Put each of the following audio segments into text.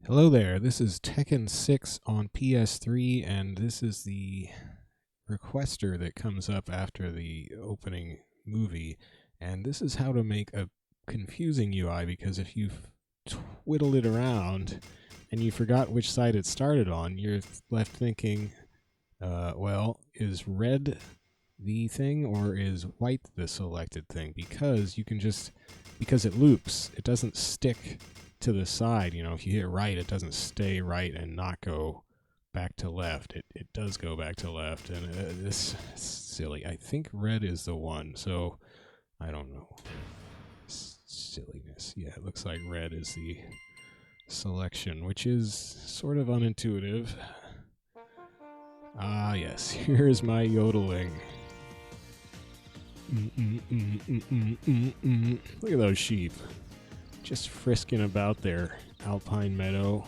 Hello there, this is Tekken 6 on PS3, and this is the requester that comes up after the opening movie. And this is how to make a confusing UI, because if you twiddle it around and you forgot which side it started on, you're left thinking, well, is red the thing or is white the selected thing? Because you can because it loops, it doesn't stick to the side. You know, if you hit right, it doesn't stay right and not go back to left. It does go back to left, and this is silly. I think red is the one, so I don't know. Silliness. Yeah, it looks like red is the selection, which is sort of unintuitive. Ah, yes, here's my yodeling. Look at those sheep, just frisking about their alpine meadow.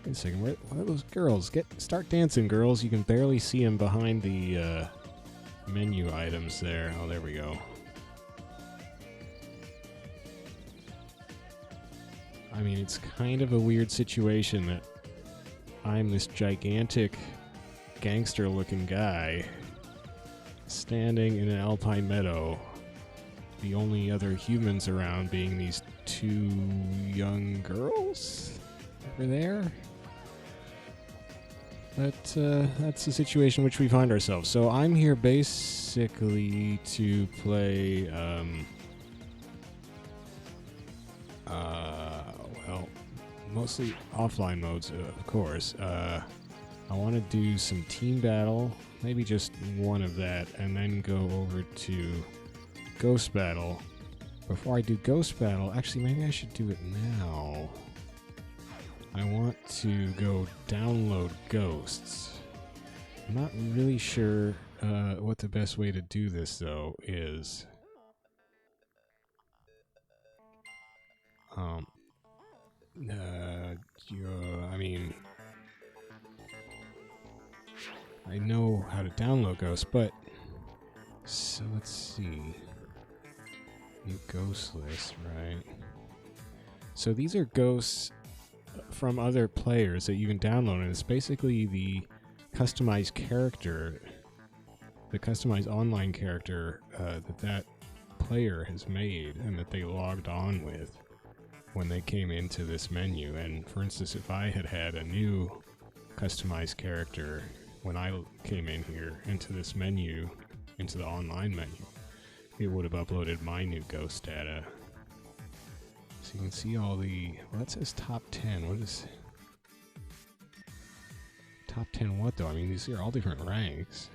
Wait a second, what are those girls? Start dancing, girls. You can barely see them behind the menu items there. Oh, there we go. I mean, it's kind of a weird situation that I'm this gigantic gangster-looking guy standing in an alpine meadow, the only other humans around being these two young girls over there. But that's the situation in which we find ourselves. So I'm here basically to play, well, mostly offline modes, of course. I want to do some team battle, maybe just one of that, and then go over to Ghost Battle. Before I do Ghost Battle, actually, maybe I should do it now. I want to go download Ghosts. I'm not really sure what the best way to do this, though, is. I mean, I know how to download Ghosts, but so let's see. New ghost list, right? So these are ghosts from other players that you can download, and it's basically the customized character, the customized online character that player has made and that they logged on with when they came into this menu. And for instance, if I had a new customized character when I came in here into this menu, into the online menu, it would have uploaded my new ghost data. So you can see all the, well, that says top 10. What is top 10 what though? I mean, these are all different ranks.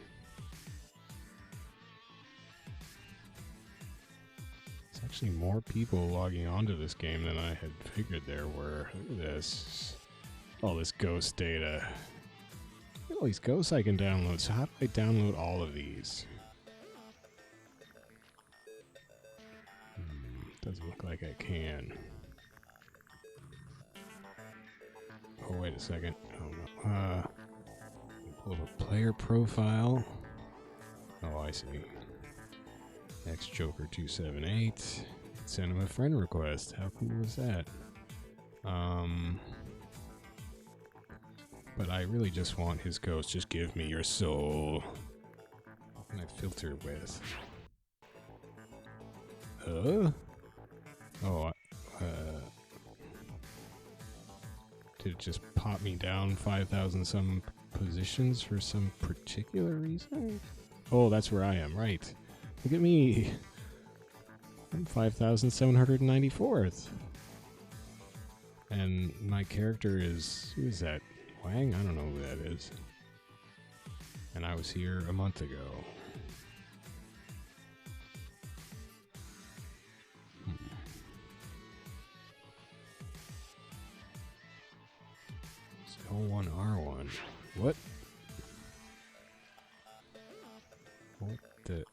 There's actually more people logging onto this game than I had figured there were. Look at this. All this ghost data. Look at all these ghosts I can download. So how do I download all of these? Doesn't look like I can. Oh, wait a second. Oh, no. Pull up a player profile. Oh, I see. X-Joker278. Send him a friend request. How cool was that? But I really just want his ghost. Just give me your soul. What can I filter with? Oh, did it just pop me down 5,000 some positions for some particular reason? Oh, that's where I am, right. Look at me. I'm 5,794th. And my character is, who is that? Wang? I don't know who that is. And I was here a month ago. L1R1. What? What the?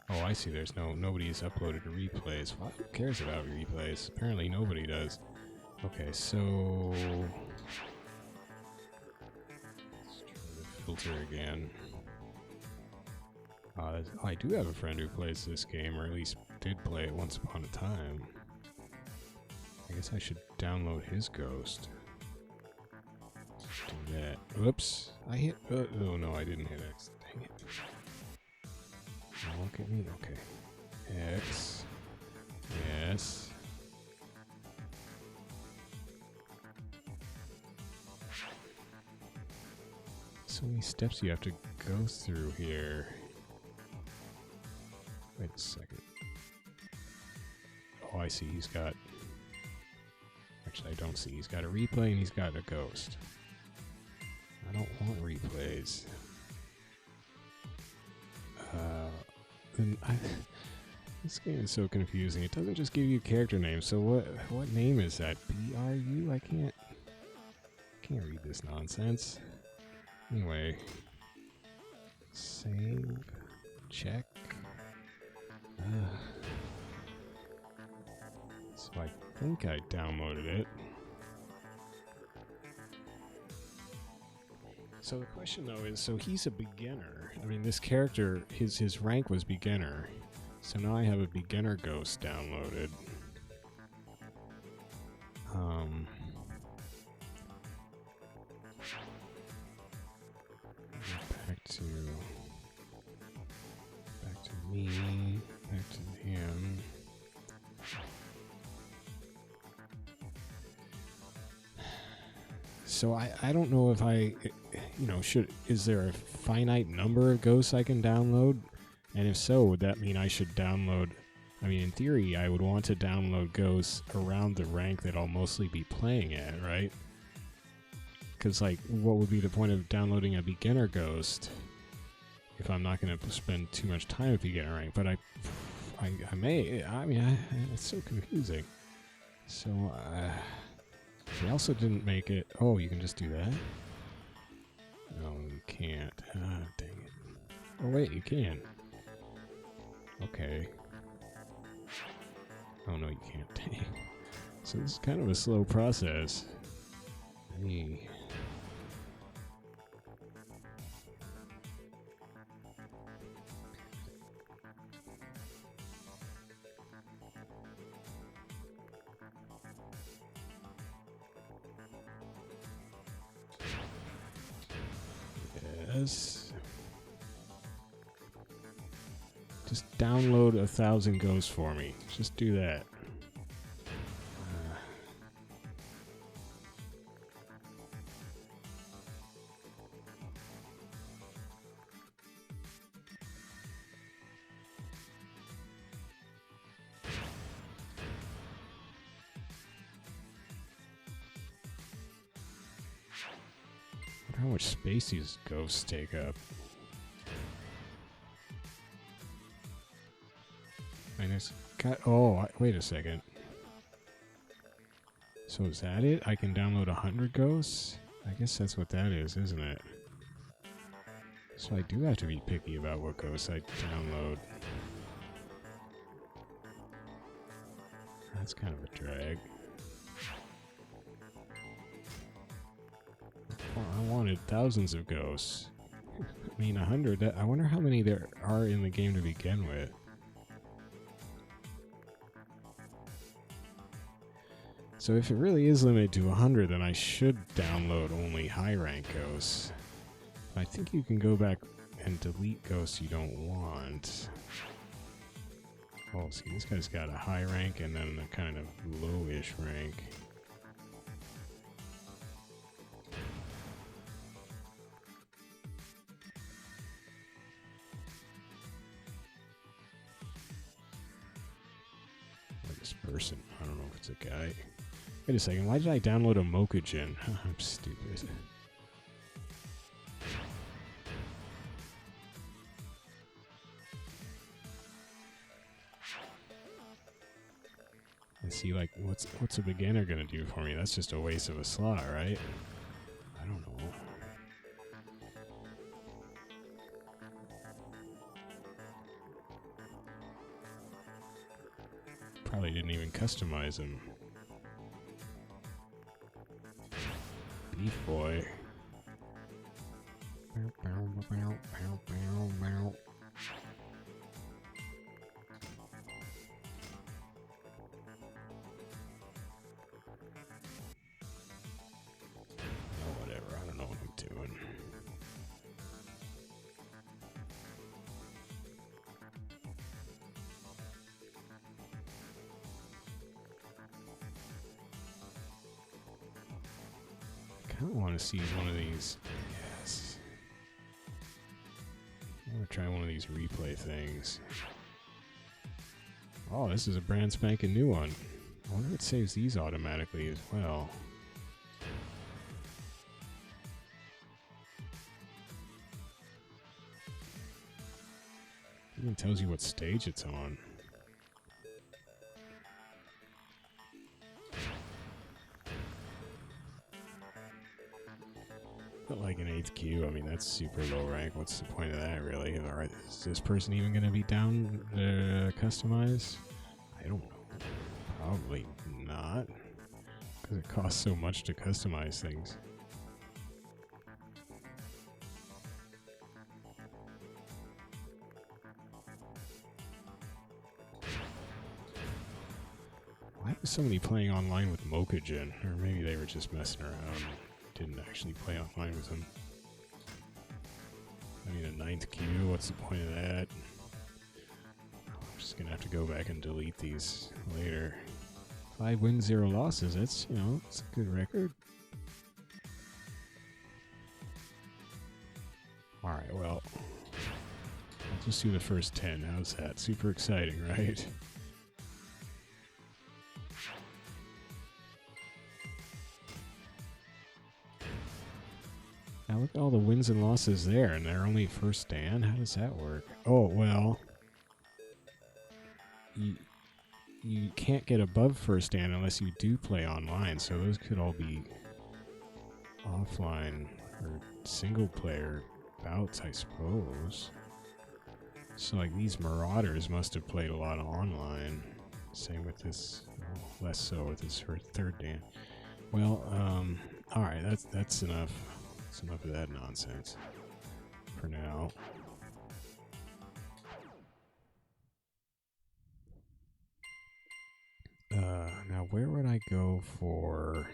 Oh, I see. There's nobody's uploaded replays. Well, who cares about replays? Apparently nobody does. Okay, so let's try to filter again. I do have a friend who plays this game, or at least did play it once upon a time. I guess I should download his ghost. Do that. Whoops. I hit... oh, no, I didn't hit X. Dang it. Oh, look at me. Okay. X. Yes. So many steps you have to go through here. Wait a second. Oh, I see. He's got... Actually, I don't see. He's got a replay and he's got a ghost. I don't want replays. This game is so confusing. It doesn't just give you character names. So what name is that? BRU? I can't read this nonsense. Anyway, save, check. So I think I downloaded it. So the question though is, so he's a beginner. I mean, this character, his rank was beginner. So now I have a beginner ghost downloaded. Back to me, back to him. So I don't know if I, is there a finite number of ghosts I can download? And if so, would that mean I should download, I mean, in theory, I would want to download ghosts around the rank that I'll mostly be playing at, right? Because, like, what would be the point of downloading a beginner ghost if I'm not going to spend too much time at beginner rank? But I mean, it's so confusing. So, they also didn't make it... Oh, you can just do that? No, you can't. Ah, dang it. Oh, wait, you can. Okay. Oh, no, you can't. Dang. So this is kind of a slow process. Hey. Yes. Just download 1,000 ghosts for me. Just do that. How much space these ghosts take up. Minus cut. Oh, wait a second. So is that it? I can download 100 ghosts? I guess that's what that is, isn't it? So I do have to be picky about what ghosts I download. That's kind of a drag. I wanted thousands of ghosts. I mean, 100. I wonder how many there are in the game to begin with. So if it really is limited to 100, then I should download only high rank ghosts. I think you can go back and delete ghosts you don't want. Oh, see, this guy's got a high rank and then a kind of lowish rank. This person, I don't know if it's a guy. Wait a second, why did I download a Mokujin? I'm stupid. And see, like, what's a beginner gonna do for me? That's just a waste of a slot, right? I don't know. Probably didn't even customize him. Beef boy. kind of want to see one of these. Yes. I want to try one of these replay things. Oh, this is a brand spanking new one. I wonder if it saves these automatically as well. It even tells you what stage it's on. But like an 8th queue, I mean, that's super low rank. What's the point of that, really? Alright, is this person even going to be down customized? I don't know. Probably not. Because it costs so much to customize things. Why was somebody playing online with Mochagen? Or maybe they were just messing around. Didn't actually play online with him. I mean, a 9th queue, what's the point of that? I'm just gonna have to go back and delete these later. 5 wins, 0 losses, that's, you know, it's a good record. Alright, well, I'll just do the first 10, how's that? Super exciting, right? Now look at all the wins and losses there, and they're only first Dan? How does that work? Oh, well, you can't get above first Dan unless you do play online, so those could all be offline or single player bouts, I suppose. So like these Marauders must have played a lot of online. Same with this, well, less so with this third Dan. Well, alright, that's enough. That's enough of that nonsense for now. Now where would I go for...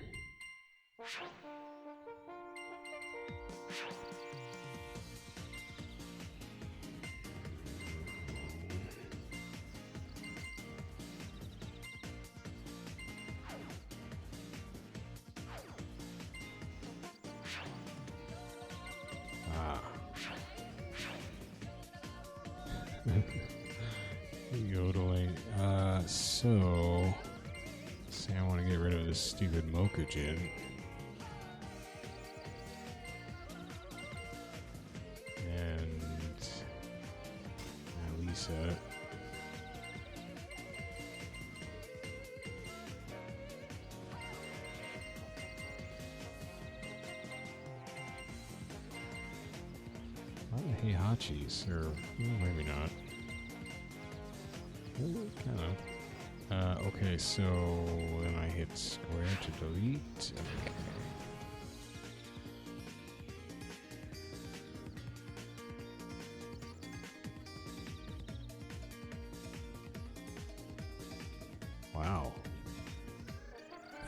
Yodeling. So... say I want to get rid of this stupid Mochagen. And... Alisa. the Heihachis, or maybe not. Kind of. Okay, so then I hit square to delete. Okay. Wow.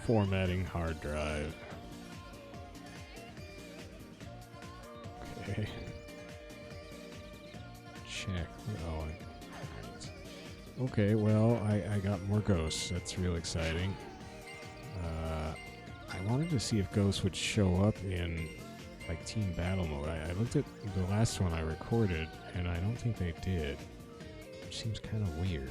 Formatting hard drive. Okay. Check. Oh, right. Okay, well, I got more ghosts. That's real exciting. I wanted to see if ghosts would show up in, like, team battle mode. I looked at the last one I recorded, and I don't think they did. Which seems kind of weird.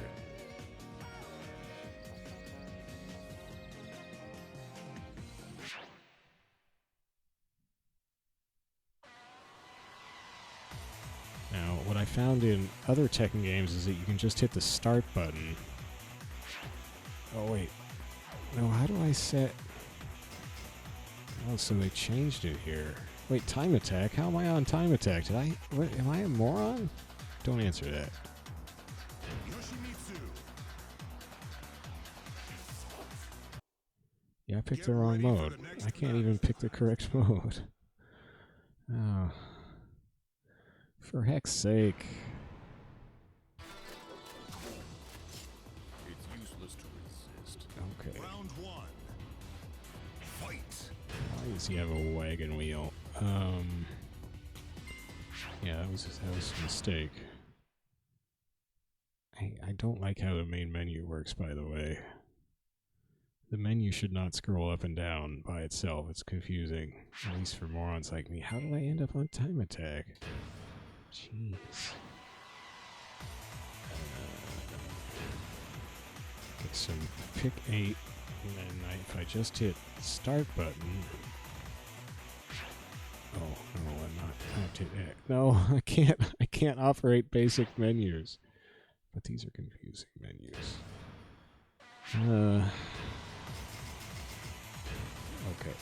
Now, what I found in other Tekken games is that you can just hit the start button. Oh, wait. No, how do I set... Oh, so they changed it here. Wait, time attack? How am I on time attack? Did I... What, am I a moron? Don't answer that. Yeah, I picked the wrong mode. I can't even pick the correct mode. Oh... For heck's sake. It's useless to resist. Okay. Round one. Fight. Why does he have a wagon wheel? Yeah, that was a mistake. I don't like how the main menu works, by the way. the menu should not scroll up and down by itself. It's confusing, at least for morons like me. How did I end up on time attack? Jeez. Get some pick 8, and then if I just hit start button. Oh no, I'm not. I have to hit. No, I can't operate basic menus. But these are confusing menus. Okay.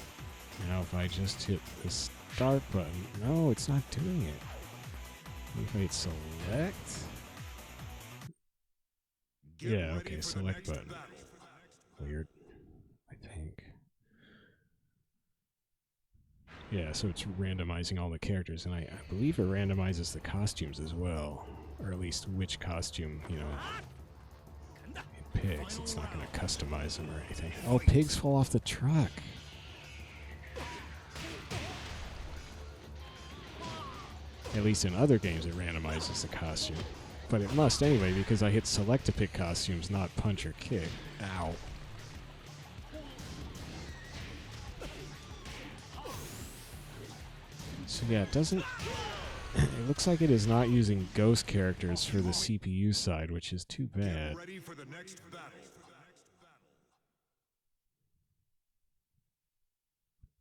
Now if I just hit the start button. No, it's not doing it. If I hit select. Yeah, okay, select button. Weird. I think. Yeah, so it's randomizing all the characters, and I believe it randomizes the costumes as well. Or at least which costume, you know, it picks. It's not going to customize them or anything. Oh, pigs fall off the truck. At least in other games it randomizes the costume. But it must anyway, because I hit select to pick costumes, not punch or kick. Ow. So yeah, it doesn't... It looks like it is not using ghost characters for the CPU side, which is too bad. Ready for the next battle.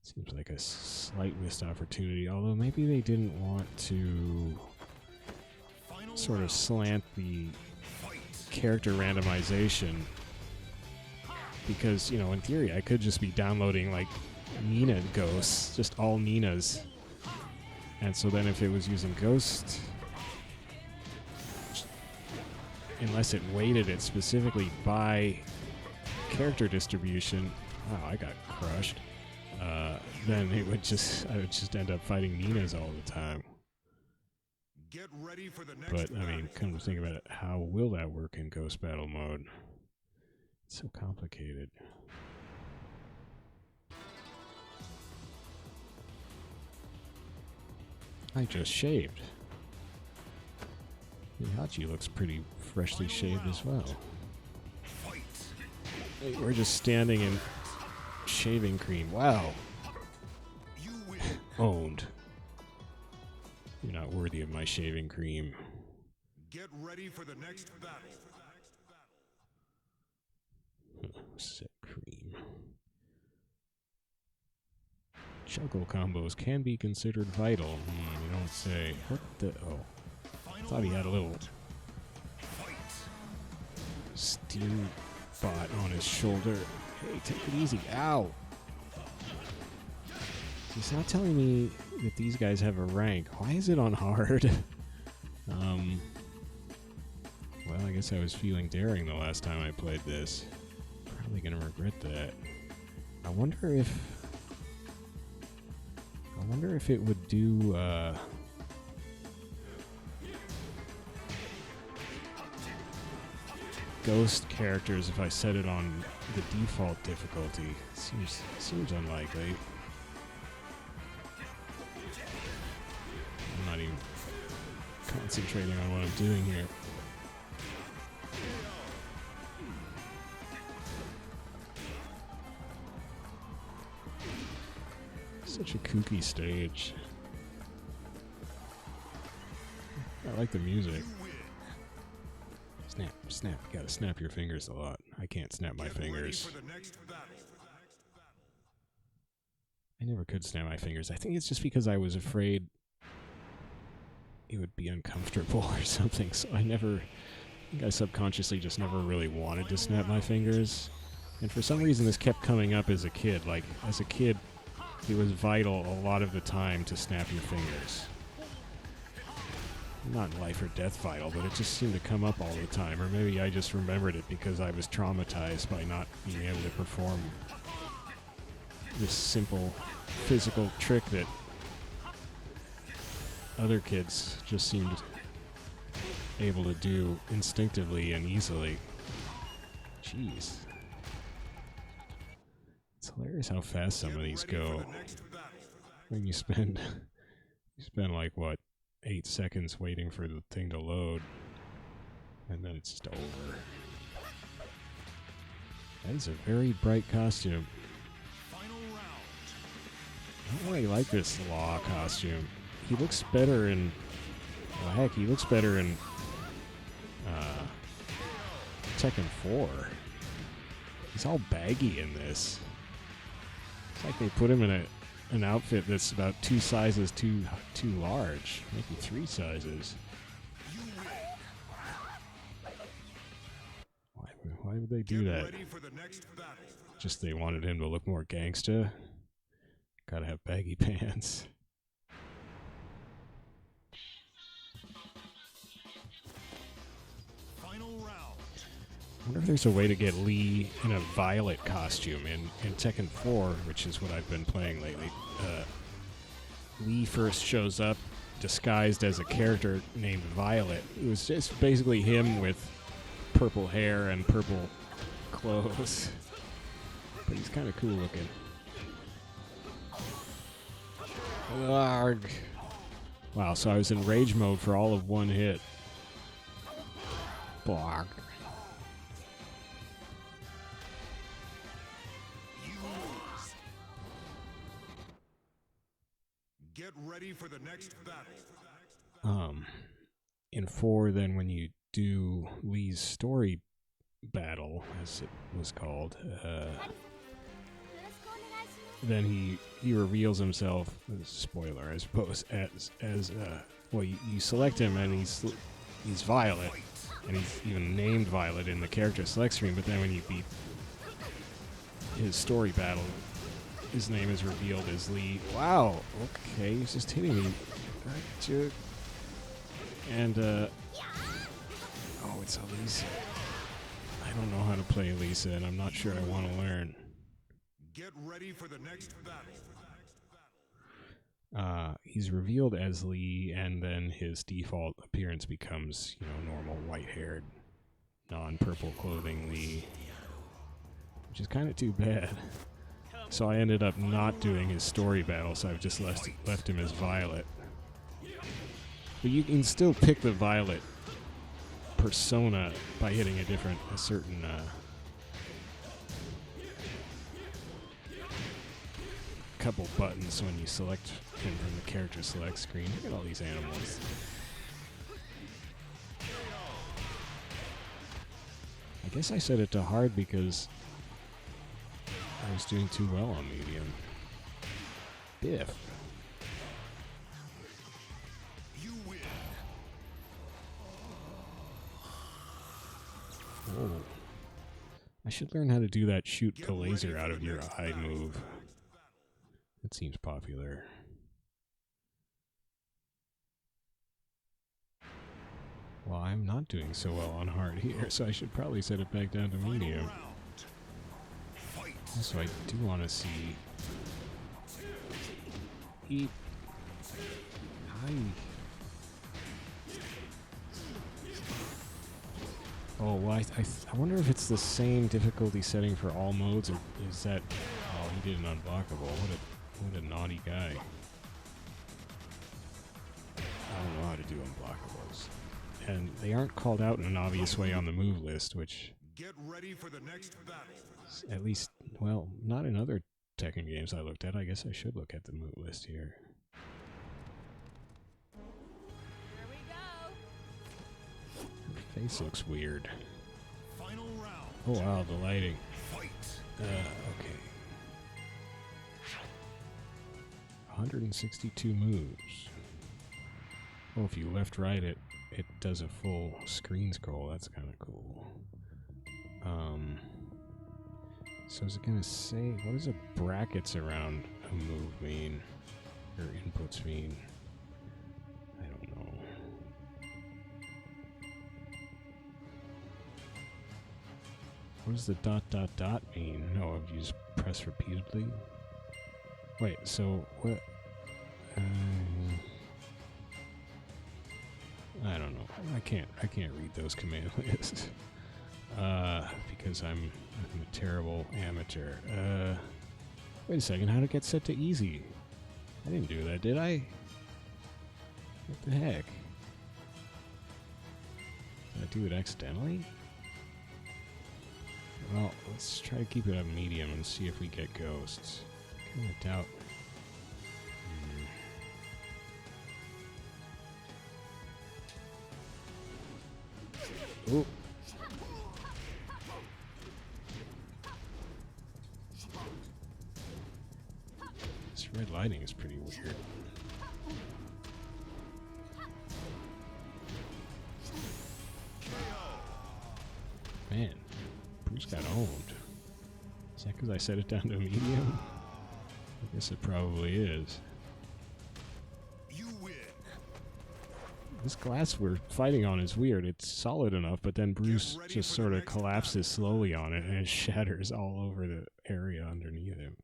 Seems like a slight missed opportunity, although maybe they didn't want to sort of slant the character randomization, because, you know, in theory I could just be downloading like Nina ghosts, just all Ninas, and so then if it was using ghost, unless it weighted it specifically by character distribution, wow, I got crushed. Then I would just end up fighting Ninas all the time. Get ready for the next But I mean, come to think about it, how will that work in Ghost Battle mode? It's so complicated. I just shaved. Mihachi looks pretty freshly shaved as well. Hey, we're just standing in shaving cream. Wow. Owned. You're not worthy of my shaving cream. Get ready for the next battle. Set cream. Juggle combos can be considered vital. You don't say. What the? Oh. I thought he had a little steam bot on his shoulder. Hey, take it easy. Ow! He's not telling me that these guys have a rank. Why is it on hard? Well, I guess I was feeling daring the last time I played this. Probably gonna regret that. I wonder if it would do, ghost characters if I set it on the default difficulty. Seems unlikely. I'm not even concentrating on what I'm doing here. Such a kooky stage. I like the music. Snap, snap. You gotta snap your fingers a lot. I can't snap my fingers. I never could snap my fingers. I think it's just because I was afraid it would be uncomfortable or something. So I think I subconsciously just never really wanted to snap my fingers. And for some reason this kept coming up as a kid. Like, as a kid, it was vital a lot of the time to snap your fingers. Not life or death vital, but it just seemed to come up all the time. Or maybe I just remembered it because I was traumatized by not being able to perform this simple physical trick that other kids just seemed able to do instinctively and easily. Jeez. It's hilarious how fast some of these go. When you spend like, what, 8 seconds waiting for the thing to load, and then it's just over. That is a very bright costume. Final round. I don't really like this Law costume. He looks better in... Well, heck, he looks better in Tekken 4. He's all baggy in this. It's like they put him in an outfit that's about 2 sizes too large. Maybe 3 sizes. Why would they do that? Ready for the next battle. Just they wanted him to look more gangsta. Gotta have baggy pants. Final round. I wonder if there's a way to get Lee in a violet costume in Tekken 4, which is what I've been playing lately. Lee first shows up disguised as a character named Violet. It was just basically him with purple hair and purple clothes. But he's kind of cool looking. Arrgh. Wow, so I was in rage mode for all of 1 hit. Blarg. Get ready for the next battle. In 4, then when you do Lee's story battle, as it was called, then he reveals himself, spoiler I suppose, as well, you select him and he's Violet, and he's even named Violet in the character select screen, but then when you beat his story battle, his name is revealed as Lee. Wow, okay, he's just hitting me. Gotcha. And, oh, it's Alisa. I don't know how to play Alisa, and I'm not sure I want to learn. Get ready for the next battle. He's revealed as Lee, and then his default appearance becomes, normal white-haired, non-purple clothing Lee, which is kind of too bad. So I ended up not doing his story battle, so I've just left him as Violet. But you can still pick the Violet persona by hitting a certain couple buttons when you select him from the character select screen. Look at all these animals. I guess I set it to hard because I was doing too well on medium. Biff. Whoa. I should learn how to do that shoot the laser out of your eye move. That seems popular. Well, I'm not doing so well on hard here, so I should probably set it back down to medium. Also, I do want to see... Eat. Hi. Oh, well, I wonder if it's the same difficulty setting for all modes, or is that... Oh, he did an unblockable. What a naughty guy. I don't know how to do unblockables. And they aren't called out in an obvious way on the move list, which... Get ready for the next battle. At least, well, not in other Tekken games I looked at. I guess I should look at the move list here. Here we go. Her face looks weird. Final round. Oh wow, the lighting. Fight. Okay. 162 moves. Oh, if you left-right it does a full screen scroll. That's kind of cool. So is it gonna say, what does the brackets around a move mean? Or inputs mean? I don't know. What does the ... mean? No, if you just press repeatedly? Wait, so what? I don't know. I can't read those command lists. Because I'm a terrible amateur. Wait a second, how'd it get set to easy? I didn't do that, did I? What the heck? Did I do it accidentally? Well, let's try to keep it at medium and see if we get ghosts. Kind of doubt. Ooh. This red lighting is pretty weird. Man, Bruce got owned. Is that because I set it down to medium? I guess it probably is. You win. This glass we're fighting on is weird. It's solid enough, but then Bruce just sort of collapses slowly on it and it shatters all over the area underneath him.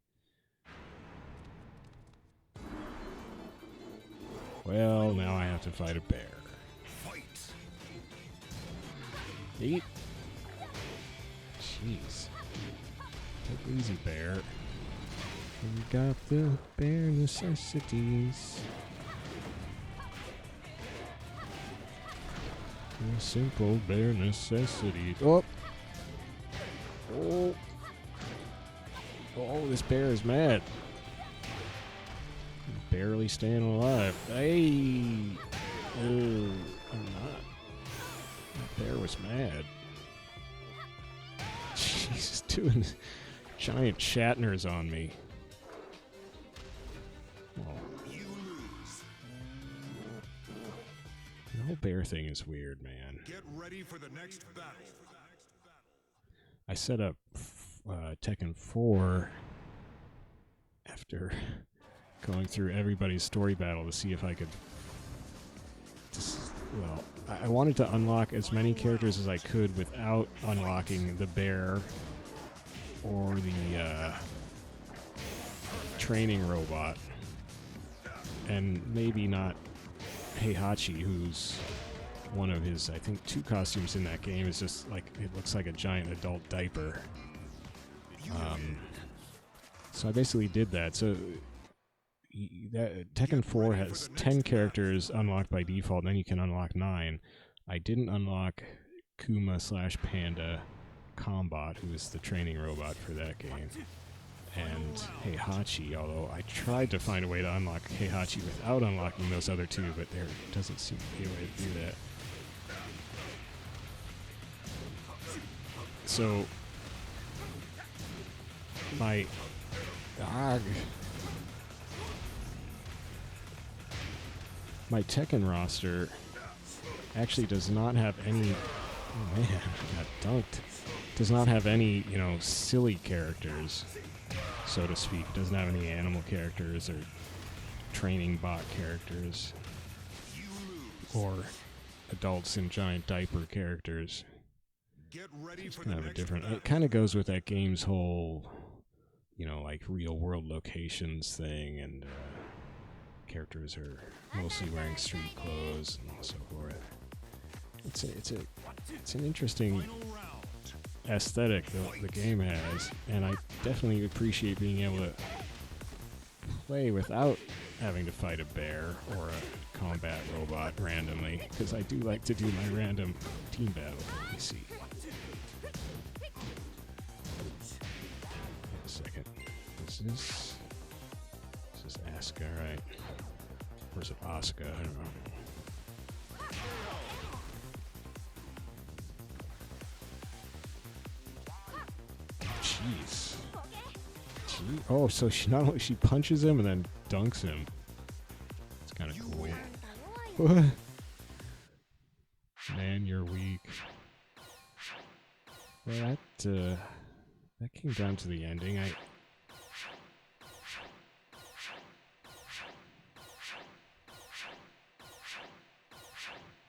Well, now I have to fight a bear. Fight. Eat. Jeez. Take it easy, bear. We got the bare necessities. The simple bare necessities. Oh! Oh! Oh, this bear is mad. Barely staying alive. Hey! Oh, I'm not. That bear was mad. She's doing giant Shatners on me. Oh. You lose. The whole bear thing is weird, man. Get ready for the next battle. I set up Tekken 4 after going through everybody's story battle to see if I could... well, I wanted to unlock as many characters as I could without unlocking the bear or the training robot. And maybe not Heihachi, who's one of his, I think, 2 costumes in that game is just like, it looks like a giant adult diaper. So I basically did that. So Tekken 4 has 10 characters unlocked by default, and then you can unlock 9. I didn't unlock Kuma/Panda Combot, who is the training robot for that game, and Heihachi, although I tried to find a way to unlock Heihachi without unlocking those other 2, but there doesn't seem to be a way to do that. So, my... my Tekken roster actually does not have any... oh man, I got dunked. Does not have any, you know, silly characters, so to speak. Doesn't have any animal characters or training bot characters or adults in giant diaper characters. Get ready It's for kind the of a next different... battle. it kind of goes with that game's whole, you know, like real world locations thing, and characters are mostly wearing street clothes and so forth. It's an interesting Final round. aesthetic that the game has, and I definitely appreciate being able to play without having to fight a bear or a combat robot randomly, because I do like to do my random team battle. Let me see. Wait a second. This is Asuka, right? Or is it Asuka? I don't know. Jeez. Oh, so she not only she punches him and then dunks him. It's kind of cool. What? Man, you're weak. Well, that came down to the ending.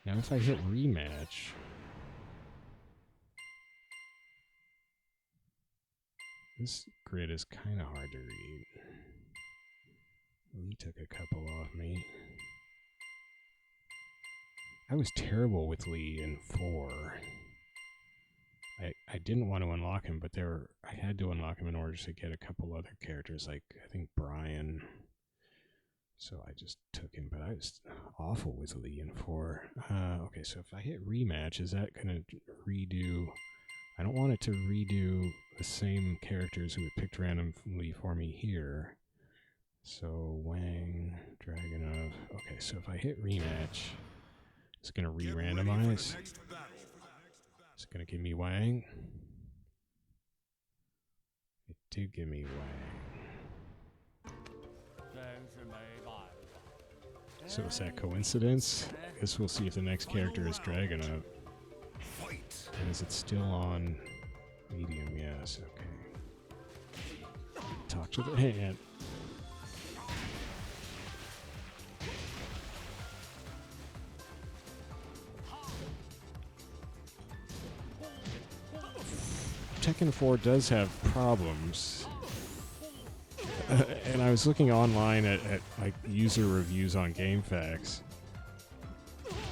Now, if I hit rematch. This grid is kind of hard to read. Lee took a couple off me. I was terrible with Lee in 4. I didn't want to unlock him, but I had to unlock him in order to get a couple other characters, like I think Brian. So I just took him, but I was awful with Lee in 4. Okay, so if I hit rematch, is that going to redo... I don't want it to redo the same characters who it picked randomly for me here. So Wang, Dragunov. Okay, so if I hit rematch, it's going to re-randomize. It's going to give me Wang. It did give me Wang. So is that coincidence? I guess we'll see if the next character is Dragunov. And is it still on medium? Yes, okay. Talk to the hand. Tekken 4 does have problems. And I was looking online at like user reviews on GameFAQs.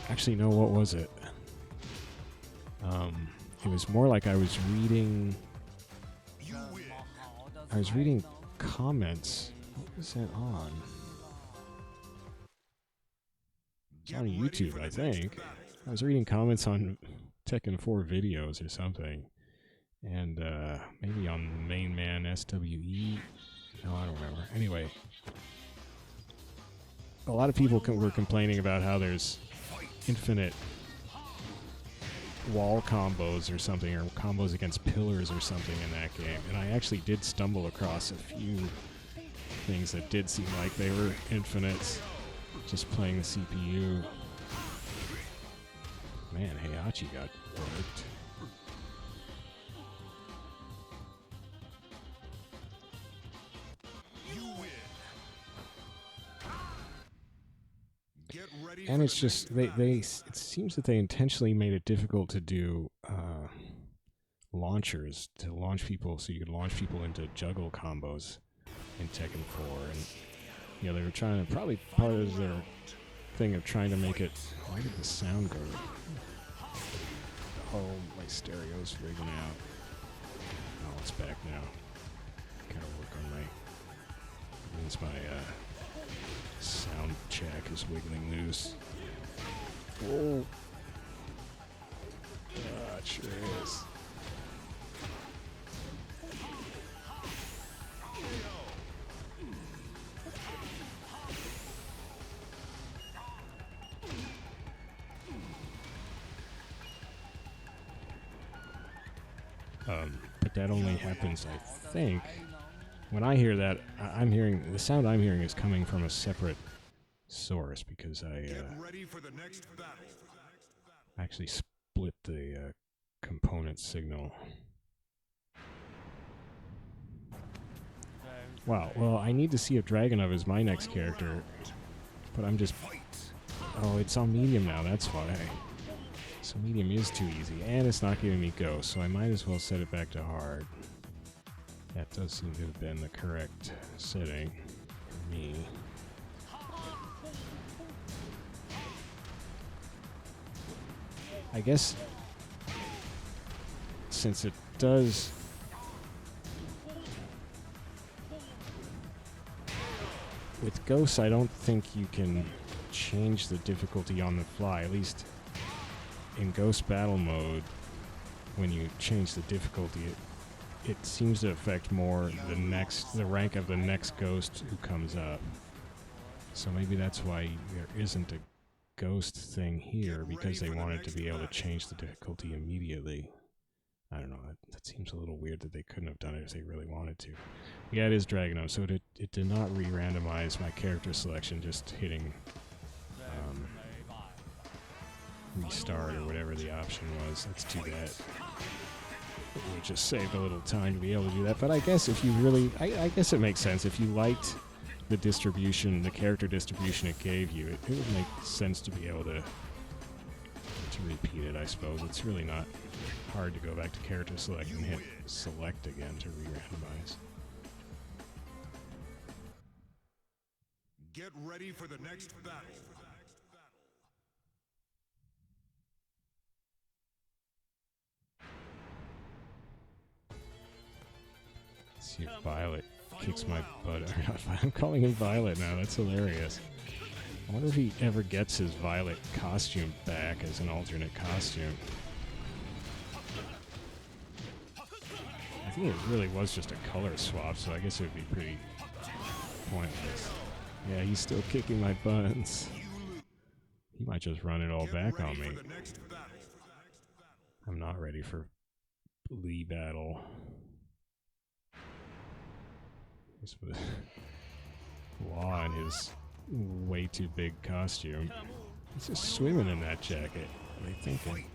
Actually, no, what was it? It was more like I was reading comments. What was that on? It's on YouTube, I think. I was reading comments on Tekken 4 videos or something. And maybe on Main Man SWE. No, I don't remember. Anyway, a lot of people were complaining about how there's infinite wall combos or something, or combos against pillars or something in that game. And I actually did stumble across a few things that did seem like they were infinites, just playing the CPU. Man, Heihachi got worked. And it's just it seems that they intentionally made it difficult to do launchers to launch people, so you could launch people into juggle combos in Tekken 4, and you know they were trying to, probably part of their thing of trying to make it. Why did the sound go? Oh, my stereo's rigging out. Oh, it's back now. Gotta work on my. Means my sound jack is wiggling loose. Whoa. Ah, it sure is. But that only happens, I think, when I hear that. I'm hearing the sound I'm hearing is coming from a separate source, because I actually split the component signal. Wow, well, I need to see if Dragunov is my next character, but I'm just... Oh, it's on medium now, that's why. So medium is too easy, and it's not giving me Ghost, so I might as well set it back to hard. That does seem to have been the correct setting for me. I guess since it does... With Ghosts, I don't think you can change the difficulty on the fly, at least in Ghost Battle Mode. When you change the difficulty, it seems to affect more the rank of the next Ghost who comes up. So maybe that's why there isn't a Ghost thing here, because they wanted to be able to change the difficulty immediately. I don't know, that seems a little weird that they couldn't have done it if they really wanted to. Yeah, it is Dragunov, so it did not re-randomize my character selection, just hitting restart or whatever the option was. That's too bad. It just saved a little time to be able to do that. But I guess if you really... I guess it makes sense. If you liked the distribution, the character distribution it gave you, it would make sense to be able to repeat it, I suppose. It's really not hard to go back to character select and hit select again to re-randomize. Get ready for the next battle. Let's see if Violet kicks my butt. I'm calling him Violet now. That's hilarious. I wonder if he ever gets his Violet costume back as an alternate costume. think it really was just a color swap, so I guess it would be pretty pointless. Yeah, he's still kicking my buns. He might just run it all back on me. I'm not ready for Lee battle. Law in his way too big costume. He's just swimming in that jacket. What are they thinking?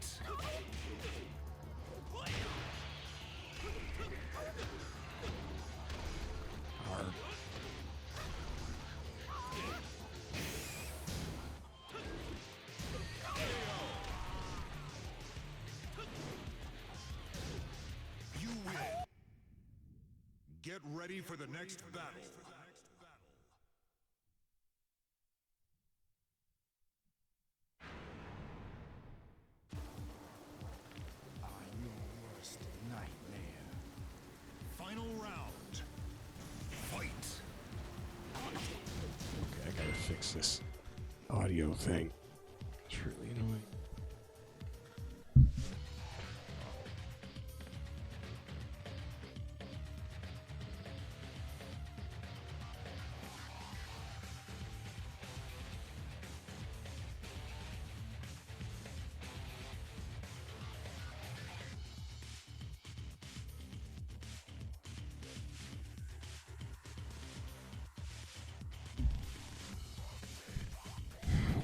Get ready for the next battle. I'm your worst nightmare. Final round. Fight. Okay, I gotta fix this audio thing. It's really annoying.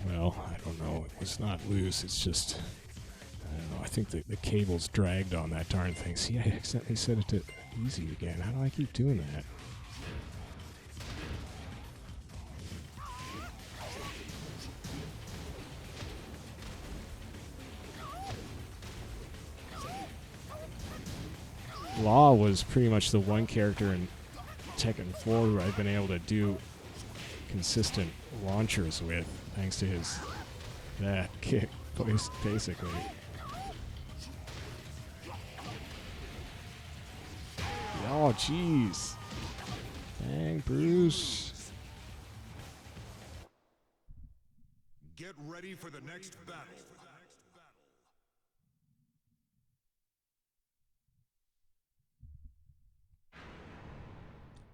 Well, I don't know. It's not loose. It's just, I don't know. I think the cable's dragged on that darn thing. See, I accidentally set it to easy again. How do I keep doing that? Law was pretty much the one character in Tekken 4 who I've been able to do consistent launchers with, thanks to his that kick, basically. Oh, jeez. Dang, Bruce. Get ready for the next battle.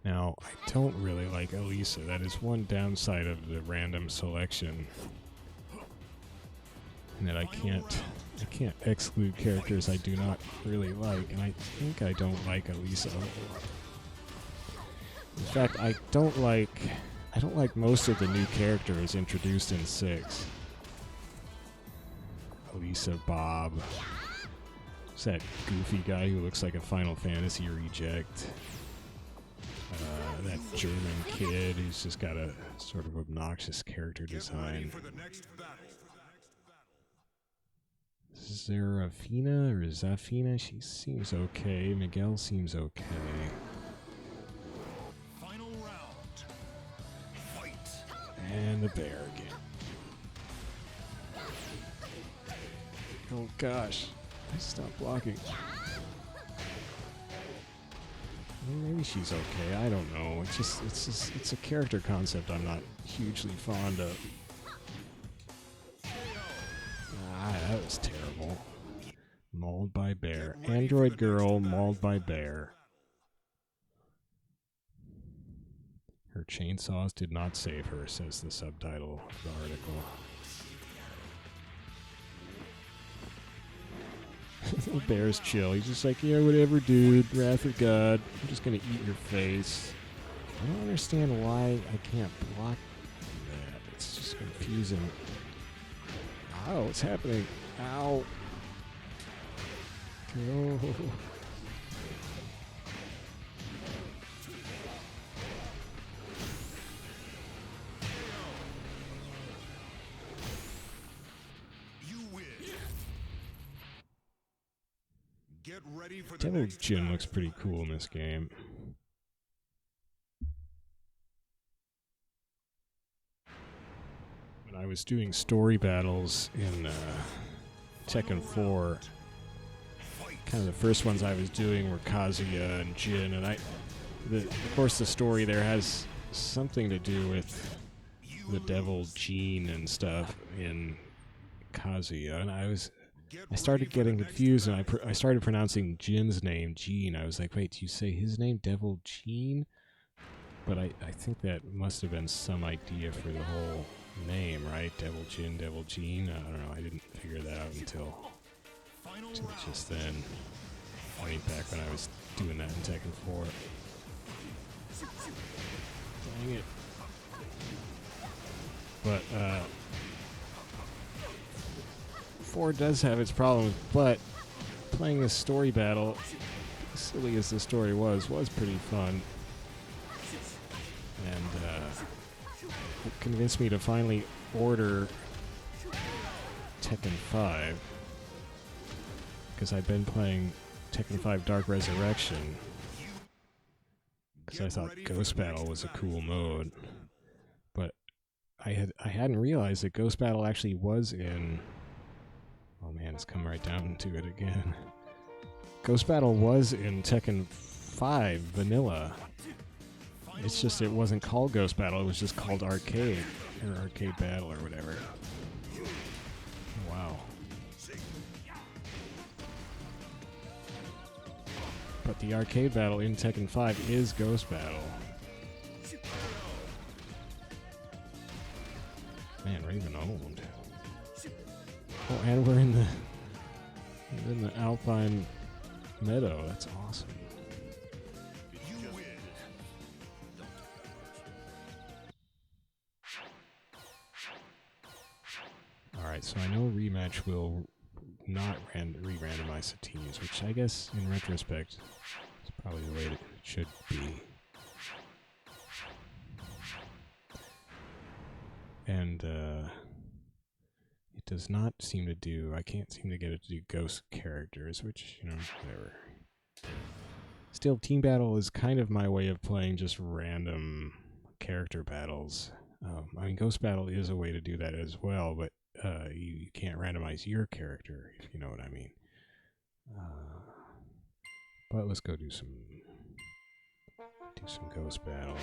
Now, I don't really like Alisa. That is one downside of the random selection. And that I can't exclude characters I do not really like, and I think I don't like Alisa. In fact, I don't like most of the new characters introduced in 6. Alisa, Bob. Who's that goofy guy who looks like a Final Fantasy reject? That German kid who's just got a sort of obnoxious character design. Serafina or Zafina? She seems okay. Miguel seems okay. Final round. Fight. And the bear again. Oh gosh. I stopped blocking. Maybe she's okay. I don't know. It's a character concept I'm not hugely fond of. Ah, that was terrible. Mauled by bear. Android girl mauled by bear. Her chainsaws did not save her, says the subtitle of the article. The bear's chill. He's just like, yeah, whatever, dude. Wrath of God. I'm just gonna eat your face. I don't understand why I can't block that. It's just confusing. Oh, what's happening? Ow. Go. Get ready for the Devil next Jin battle. looks pretty cool in this game. When I was doing story battles in Tekken 4, kind of the first ones I was doing were Kazuya and Jin, and of course the story there has something to do with the devil Gene and stuff in Kazuya, and I was Get I started ready for the getting next confused, and battle. I started pronouncing Jin's name Gene. I was like, wait, do you say his name Devil Gene? But I think that must have been some idea for the whole name, right? Devil Jin, Devil Gene. I don't know. I didn't figure that out until Final just then. I mean, back when I was doing that in Tekken 4. Dang it. But, 4 does have its problems, but playing a story battle, as silly as the story was pretty fun. And, it convinced me to finally order Tekken 5. Because I've been playing Tekken 5 Dark Resurrection. Because I thought Ghost Battle was a cool mode. But I hadn't realized that Ghost Battle actually was in... Oh man, it's come right down to it again. Ghost Battle was in Tekken 5 Vanilla. It's just it wasn't called Ghost Battle, it was just called Arcade. Or Arcade Battle or whatever. Wow. But the Arcade Battle in Tekken 5 is Ghost Battle. Man, Raven owned. Oh, and we're in the Alpine Meadow. That's awesome. You win. Alright, so I know Rematch will not re-randomize the teams, which I guess, in retrospect, is probably the way it should be. And, it does not seem to do... I can't seem to get it to do ghost characters, which, you know, whatever. Still, Team Battle is kind of my way of playing just random character battles. I mean, Ghost Battle is a way to do that as well, but you can't randomize your character, if you know what I mean. But let's go do some Ghost Battle.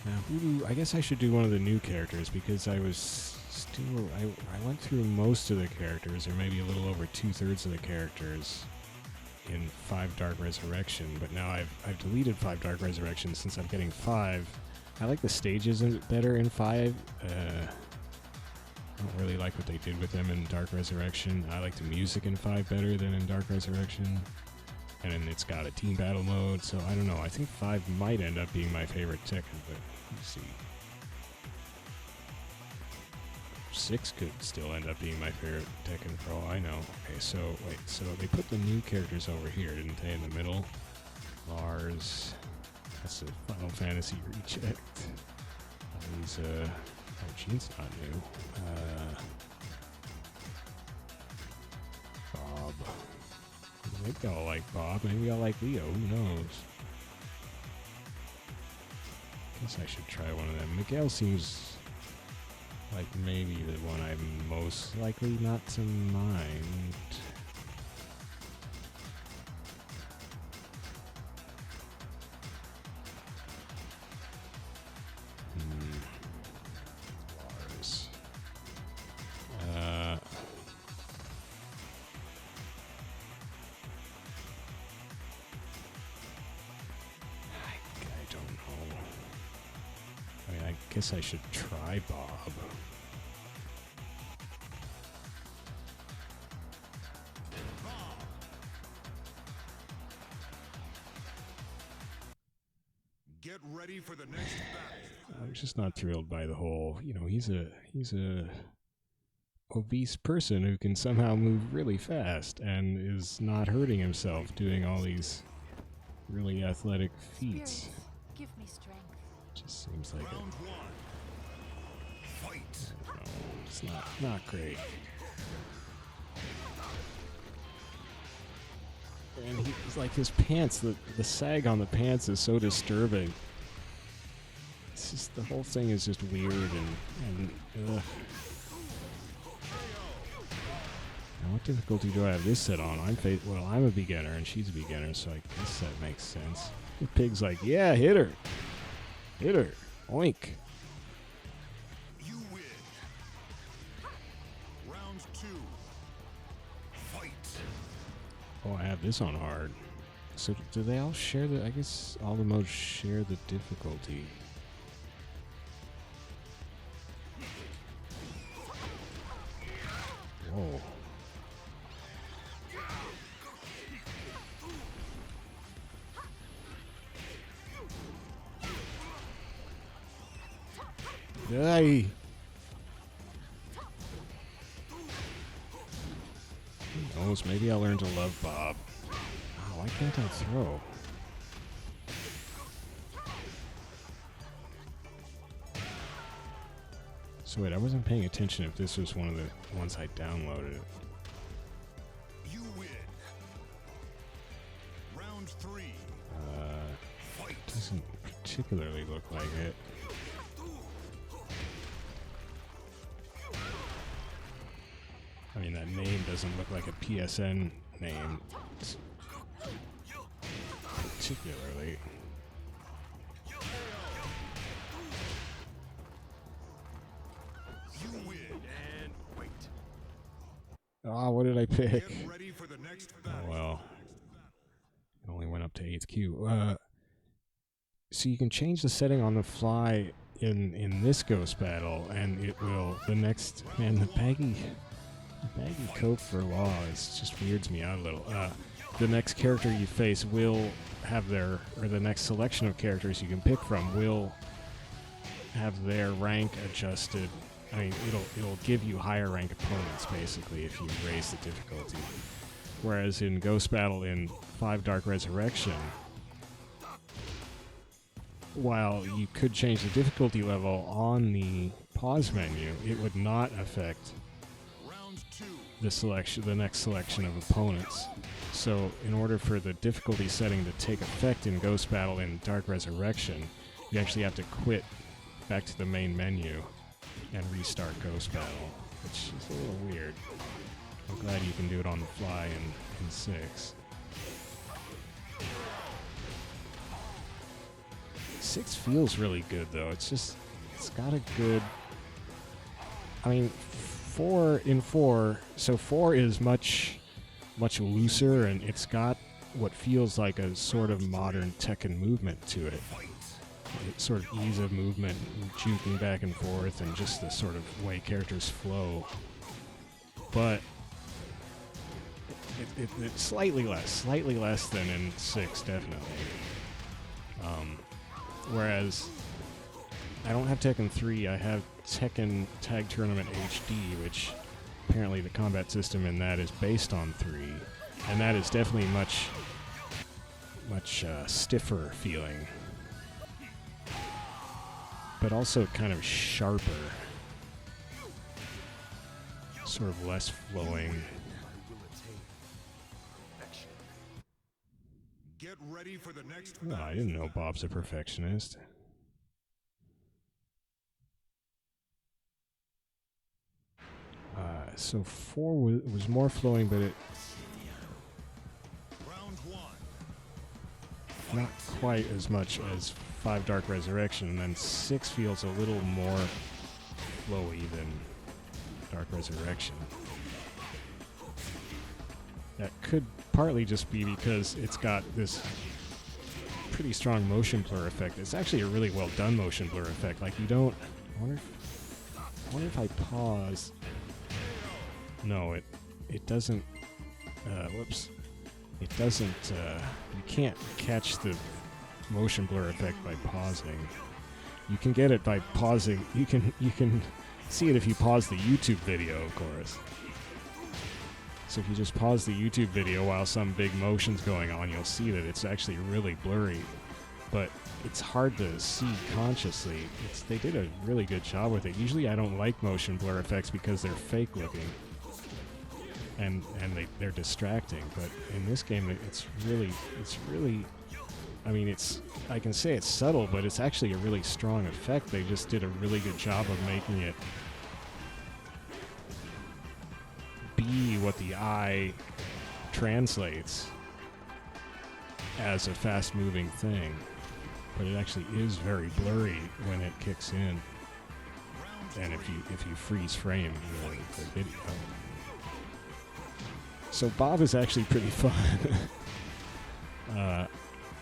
Now, I guess I should do one of the new characters because I was still... I went through most of the characters, or maybe a little over 2/3 of the characters in 5 Dark Resurrection, but now I've deleted 5 Dark Resurrection since I'm getting 5. I like the stages better in 5. I don't really like what they did with them in Dark Resurrection. I like the music in 5 better than in Dark Resurrection. And then it's got a team battle mode, so I don't know. I think 5 might end up being my favorite Tekken, but let's see. 6 could still end up being my favorite Tekken for all I know. Okay, so wait, so they put the new characters over here, didn't they, in the middle? Lars, that's the Final Fantasy rechecked. Alisa, oh, Gene's not new. Bob. Maybe I'll like Bob, maybe I'll like Leo, who knows? Guess I should try one of them. Miguel seems like maybe the one I'm most likely not to mind. Lars. I don't know. I mean, I guess I should try Bob. Get ready for the next battle. I'm just not thrilled by the whole, you know, he's a obese person who can somehow move really fast and is not hurting himself doing all these really athletic feats. Spirit, give me strength. Just seems like Round 1. Fight. it's not great. And he's like his pants, the sag on the pants is so disturbing. It's just, the whole thing is just weird and ugh. Now what difficulty do I have this set on? I'm a beginner and she's a beginner, so I guess that makes sense. The pig's like, yeah, hit her. Hit her. Oink. You win. Round 2. Fight. Oh, I have this on hard. So do they all share the... I guess all the modes share the difficulty. Whoa. Hey. Who knows? Maybe I'll learn to love Bob. Oh, why can't I throw? So wait, I wasn't paying attention if this was one of the ones I downloaded. You win. Round 3. Fight. Doesn't particularly look like it. I mean, that name doesn't look like a PSN name. Particularly. You win. And wait. Ah, what did I pick? Get ready for the next Oh battle. well. It only went up to 8th queue. So you can change the setting on the fly in this ghost battle, and it will the next the baggy coat for law is just weirds me out a little. The next character you face will have their, or the next selection of characters you can pick from will have their rank adjusted. I mean, it'll give you higher rank opponents basically if you raise the difficulty. Whereas in Ghost Battle in 5 Dark Resurrection, while you could change the difficulty level on the pause menu, it would not affect Round 2. the next selection of opponents. So in order for the difficulty setting to take effect in Ghost Battle in Dark Resurrection, you actually have to quit back to the main menu and restart Ghost Battle, which is a little weird. I'm glad you can do it on the fly in 6. 6 feels really good though. It's got a good... I mean, 4, so 4 is much looser, and it's got what feels like a sort of modern Tekken movement to it. It's sort of ease of movement, juking back and forth, and just the sort of way characters flow. But it's slightly less than in 6, definitely. Whereas I don't have Tekken 3, I have Tekken Tag Tournament HD, which apparently the combat system in that is based on 3, and that is definitely much stiffer feeling, but also kind of sharper, sort of less flowing. Get ready for the next Oh, battle. I didn't know Bob's a perfectionist. So 4 was more flowing, but it Round 1. not quite as much as 5 Dark Resurrection, and then 6 feels a little more flowy than Dark Resurrection. That could partly just be because it's got this pretty strong motion blur effect. It's actually a really well done motion blur effect. Like, you don't... I wonder if I pause... No, it doesn't... whoops. It doesn't... you can't catch the motion blur effect by pausing. You can get it by pausing. You can see it if you pause the YouTube video, of course. So if you just pause the YouTube video while some big motion's going on, you'll see that it's actually really blurry. But it's hard to see consciously. They did a really good job with it. Usually I don't like motion blur effects because they're fake looking. And they're distracting. But in this game, it's really... I mean, I can say it's subtle, but it's actually a really strong effect. They just did a really good job of making it be what the eye translates. as a fast-moving thing, but it actually is very blurry when it kicks in. And if you freeze frame the video. So Bob is actually pretty fun.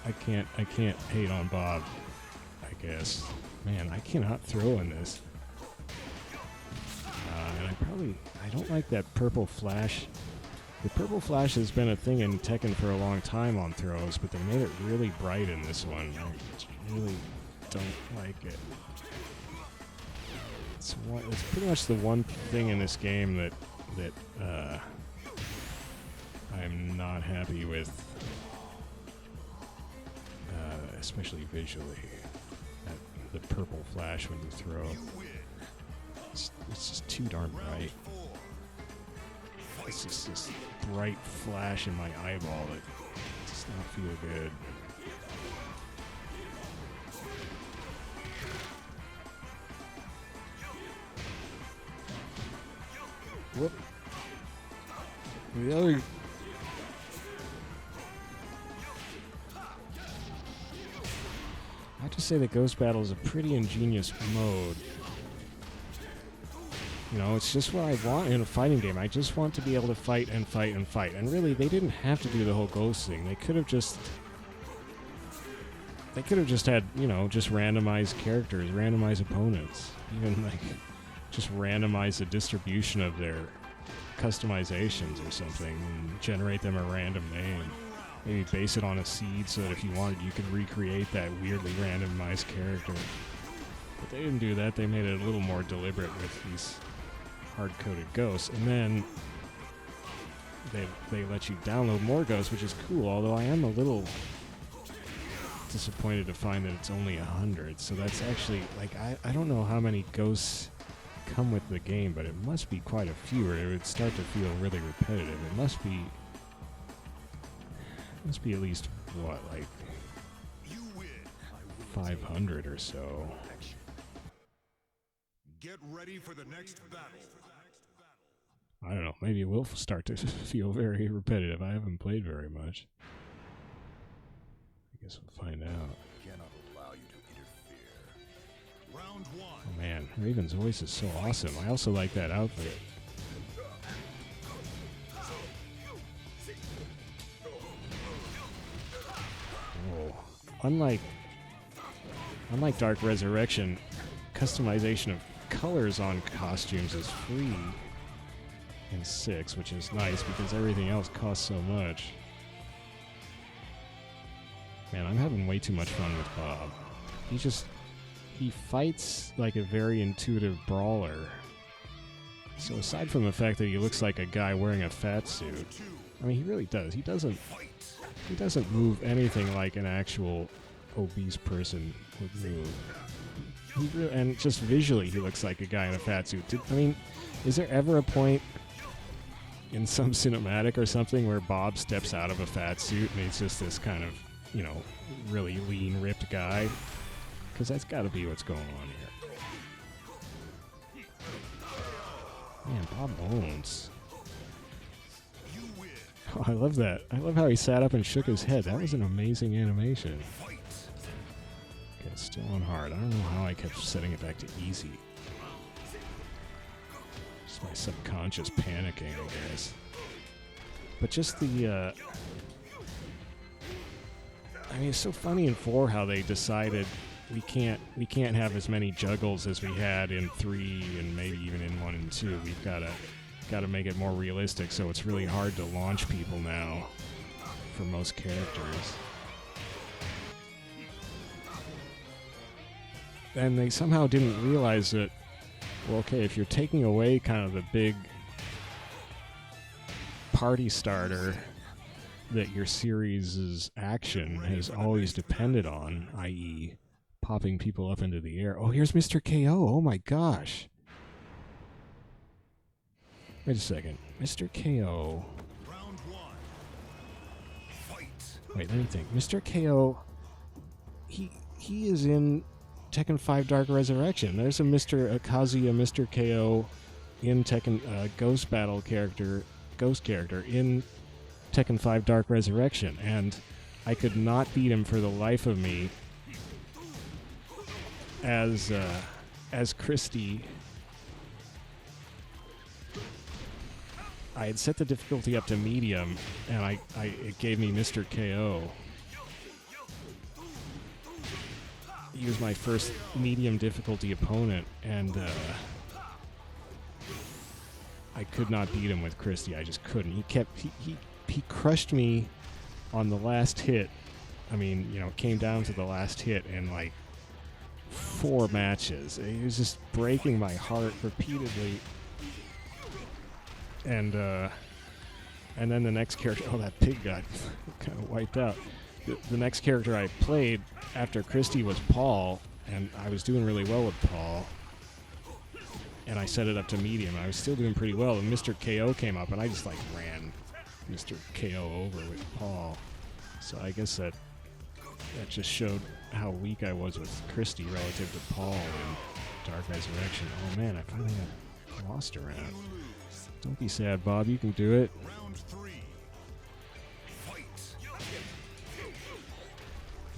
I can't hate on Bob, I guess. Man, I cannot throw in this. And I don't like that purple flash. The purple flash has been a thing in Tekken for a long time on throws, but they made it really bright in this one. I really don't like it. It's pretty much the one thing in this game that I'm not happy with, especially visually. The purple flash when you throw. It's just too darn bright. It's just this bright flash in my eyeball that does not feel good. Whoop. The other... I have to say that Ghost Battle is a pretty ingenious mode. You know, it's just what I want in a fighting game. I just want to be able to fight and fight and fight. And really, they didn't have to do the whole ghost thing. They could have just... They could have just had, you know, just randomized characters, randomized opponents. Even, like, just randomize the distribution of their customizations or something and generate them a random name. Maybe base it on a seed so that if you wanted, you could recreate that weirdly randomized character. But they didn't do that. They made it a little more deliberate with these hard-coded ghosts. And then they let you download more ghosts, which is cool, although I am a little disappointed to find that it's only 100. So that's actually, like, I don't know how many ghosts come with the game, but it must be quite a few, or it would start to feel really repetitive. It must be at least, what, like 500 or so. Get ready for the next battle. I don't know, maybe it will start to feel very repetitive. I haven't played very much. I guess we'll find out. Cannot allow you to interfere. Round one. Oh man, Raven's voice is so awesome. I also like that outfit. Oh, unlike Dark Resurrection, customization of colors on costumes is free in 6, which is nice because everything else costs so much. Man, I'm having way too much fun with Bob. He fights like a very intuitive brawler. So aside from the fact that he looks like a guy wearing a fat suit, I mean, he really does. He doesn't move anything like an actual obese person would move. And just visually, he looks like a guy in a fat suit. I mean, is there ever a point in some cinematic or something where Bob steps out of a fat suit and he's just this kind of, you know, really lean, ripped guy? Because that's got to be what's going on here. Man, Bob owns. Oh, I love that. I love how he sat up and shook his head. That was an amazing animation. Okay, it's still on hard. I don't know how I kept setting it back to easy. Just my subconscious panicking, I guess. But just the, I mean, it's so funny in 4 how they decided we can't have as many juggles as we had in 3 and maybe even in 1 and 2. We've got to make it more realistic, so it's really hard to launch people now for most characters. And they somehow didn't realize that, well, okay, if you're taking away kind of the big party starter that your series' action has always depended on, i.e. popping people up into the air. Oh, here's Mr. KO. Oh my gosh. Wait a second. Mr. KO. Round one. Fight. Wait, let me think. Mr. KO, he is in Tekken 5 Dark Resurrection. There's a Mr. Kazuya, Mr. KO in Tekken Ghost Battle character, Ghost character in Tekken 5 Dark Resurrection. And I could not beat him for the life of me. As Christy, I had set the difficulty up to medium, and it gave me Mr. KO. He was my first medium difficulty opponent, and I could not beat him with Christy. I just couldn't. He crushed me on the last hit. I mean, you know, it came down to the last hit in like 4 matches. He was just breaking my heart repeatedly. And then the next character, oh, that pig got kind of wiped out. The next character I played after Christy was Paul, and I was doing really well with Paul. And I set it up to medium. I was still doing pretty well, and Mr. KO came up, and I just like ran Mr. KO over with Paul. So I guess that just showed how weak I was with Christy relative to Paul in Dark Resurrection. Oh man, I finally got lost around. Don't be sad, Bob. You can do it. Round 3. Fight.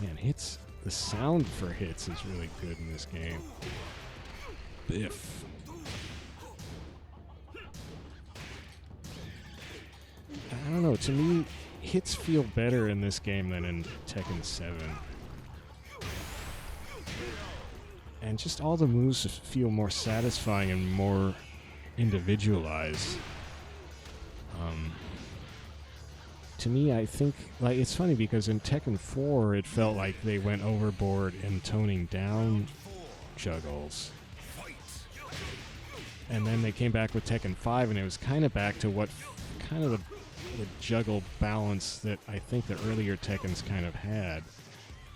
Man, hits. The sound for hits is really good in this game. Biff. I don't know. To me, hits feel better in this game than in Tekken 7. And just all the moves feel more satisfying and more individualized. To me, I think, like, it's funny because in Tekken 4, it felt like they went overboard in toning down juggles. And then they came back with Tekken 5, and it was kind of back to what kind of the juggle balance that I think the earlier Tekkens kind of had,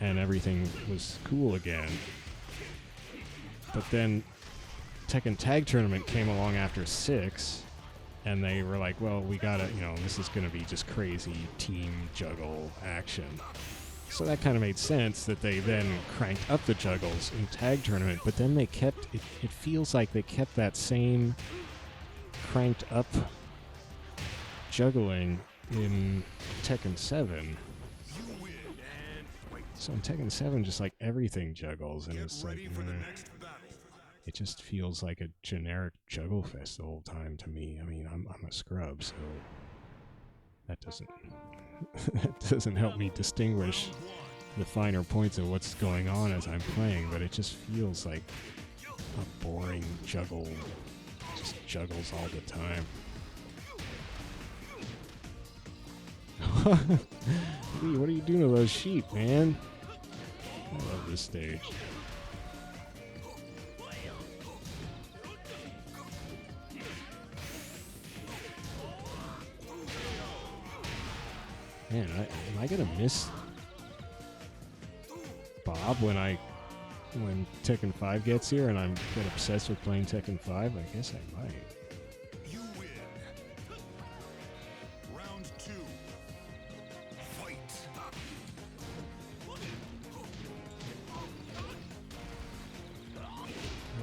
and everything was cool again. But then Tekken Tag Tournament came along after 6, and they were like, well, we gotta, you know, this is gonna be just crazy team juggle action. So that kind of made sense that they then cranked up the juggles in Tag Tournament, but then they kept, it feels like they kept that same cranked up juggling in Tekken 7. So in Tekken 7, just like everything juggles, and it's like, it just feels like a generic juggle fest the whole time to me. I mean, I'm a scrub, so that doesn't help me distinguish the finer points of what's going on as I'm playing, but it just feels like a boring juggle, just juggles all the time. Lee, what are you doing to those sheep, man? I love this stage. Man, am I gonna miss Bob when Tekken 5 gets here and I'm get obsessed with playing Tekken 5? I guess I might. You win. Round 2. Fight.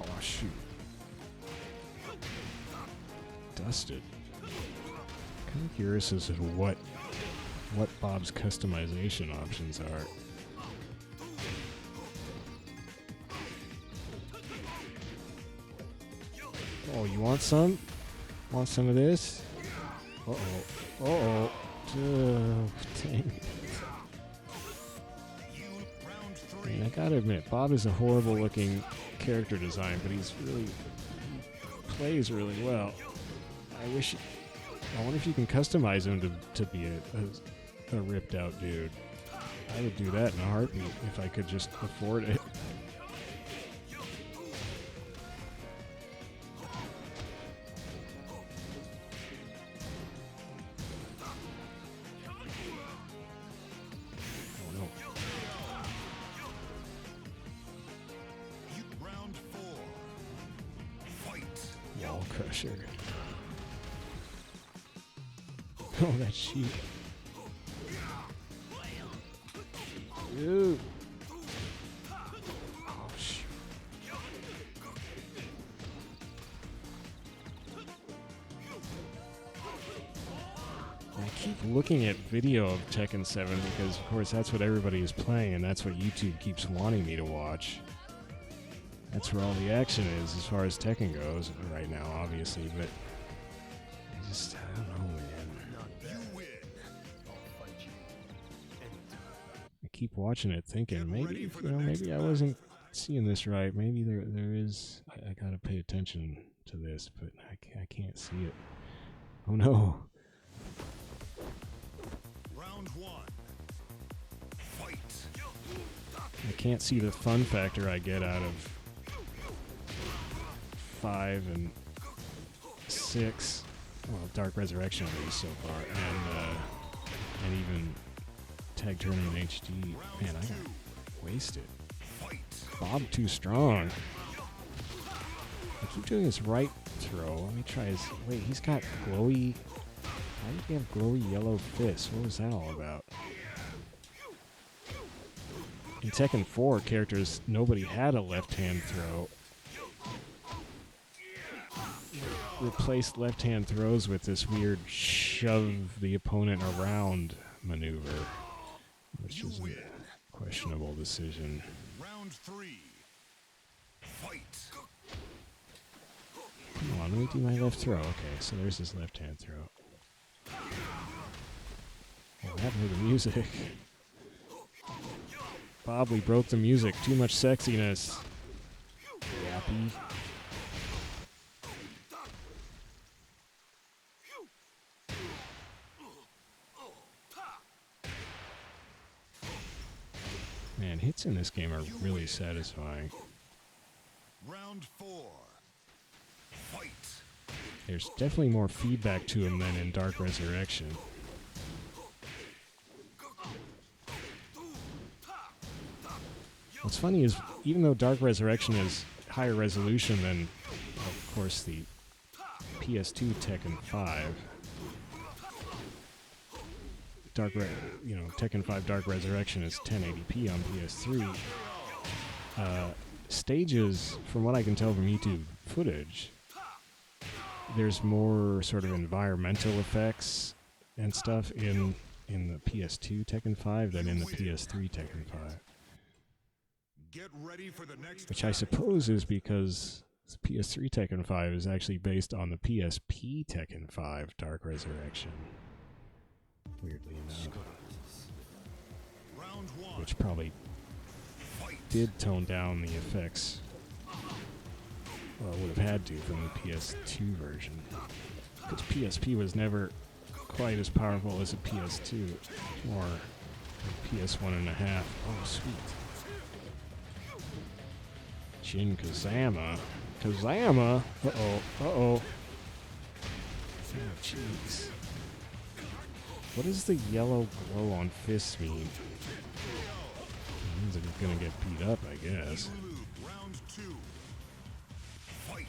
Oh shoot! Dusted. Kind of curious as to what Bob's customization options are. Oh, you want some? Want some of this? Uh-oh. Uh-oh. Dang it. I mean, I gotta admit, Bob is a horrible looking character design, but he plays really well. I wonder if you can customize him to be a ripped out dude. I would do that in a heartbeat if I could just afford it. Oh no. Round 4. Fight. Wall crusher. Oh, that sheep. Dude. Oh, shoot. I keep looking at video of Tekken 7 because, of course, that's what everybody is playing, and that's what YouTube keeps wanting me to watch. That's where all the action is as far as Tekken goes right now, obviously, but I don't know, man. I keep watching it thinking, maybe, maybe I wasn't seeing this right. Maybe there is, I gotta pay attention to this, but I can't see it. Oh no. Round 1. Fight. I can't see the fun factor I get out of 5 and 6. Well, Dark Resurrection at least so far, and even Tag Tournament HD. Man, I got wasted. Bob too strong. I keep doing this right throw. Let me try his. Wait, he's got glowy. Why did he have glowy yellow fists? What was that all about? In Tekken 4 characters, nobody had a left-hand throw. Replaced left-hand throws with this weird shove the opponent around maneuver, which is a questionable decision. Round 3. Fight. Come on, let me do my left throw. Okay, so there's his left-hand throw. What happened to the music? Bob, we broke the music. Too much sexiness. Yappy. Man, hits in this game are really satisfying. Round 4. Fight. There's definitely more feedback to him than in Dark Resurrection. What's funny is, even though Dark Resurrection is higher resolution than, of course, the PS2 Tekken 5, Tekken 5 Dark Resurrection is 1080p on PS3. Stages, from what I can tell from YouTube footage, there's more sort of environmental effects and stuff in the PS2 Tekken 5 than in the PS3 Tekken 5. Get ready for the next Which I suppose is because the PS3 Tekken 5 is actually based on the PSP Tekken 5 Dark Resurrection. Weirdly enough. Round 1. Which probably did tone down the effects. Well, it would have had to from the PS2 version. Because PSP was never quite as powerful as a PS2. Or a PS1.5. Oh, sweet. Jin Kazama. Kazama? Uh-oh. Uh-oh. Oh, jeez. What does the yellow glow on fists mean? It means that he's gonna get beat up, I guess. Round 2. Fight.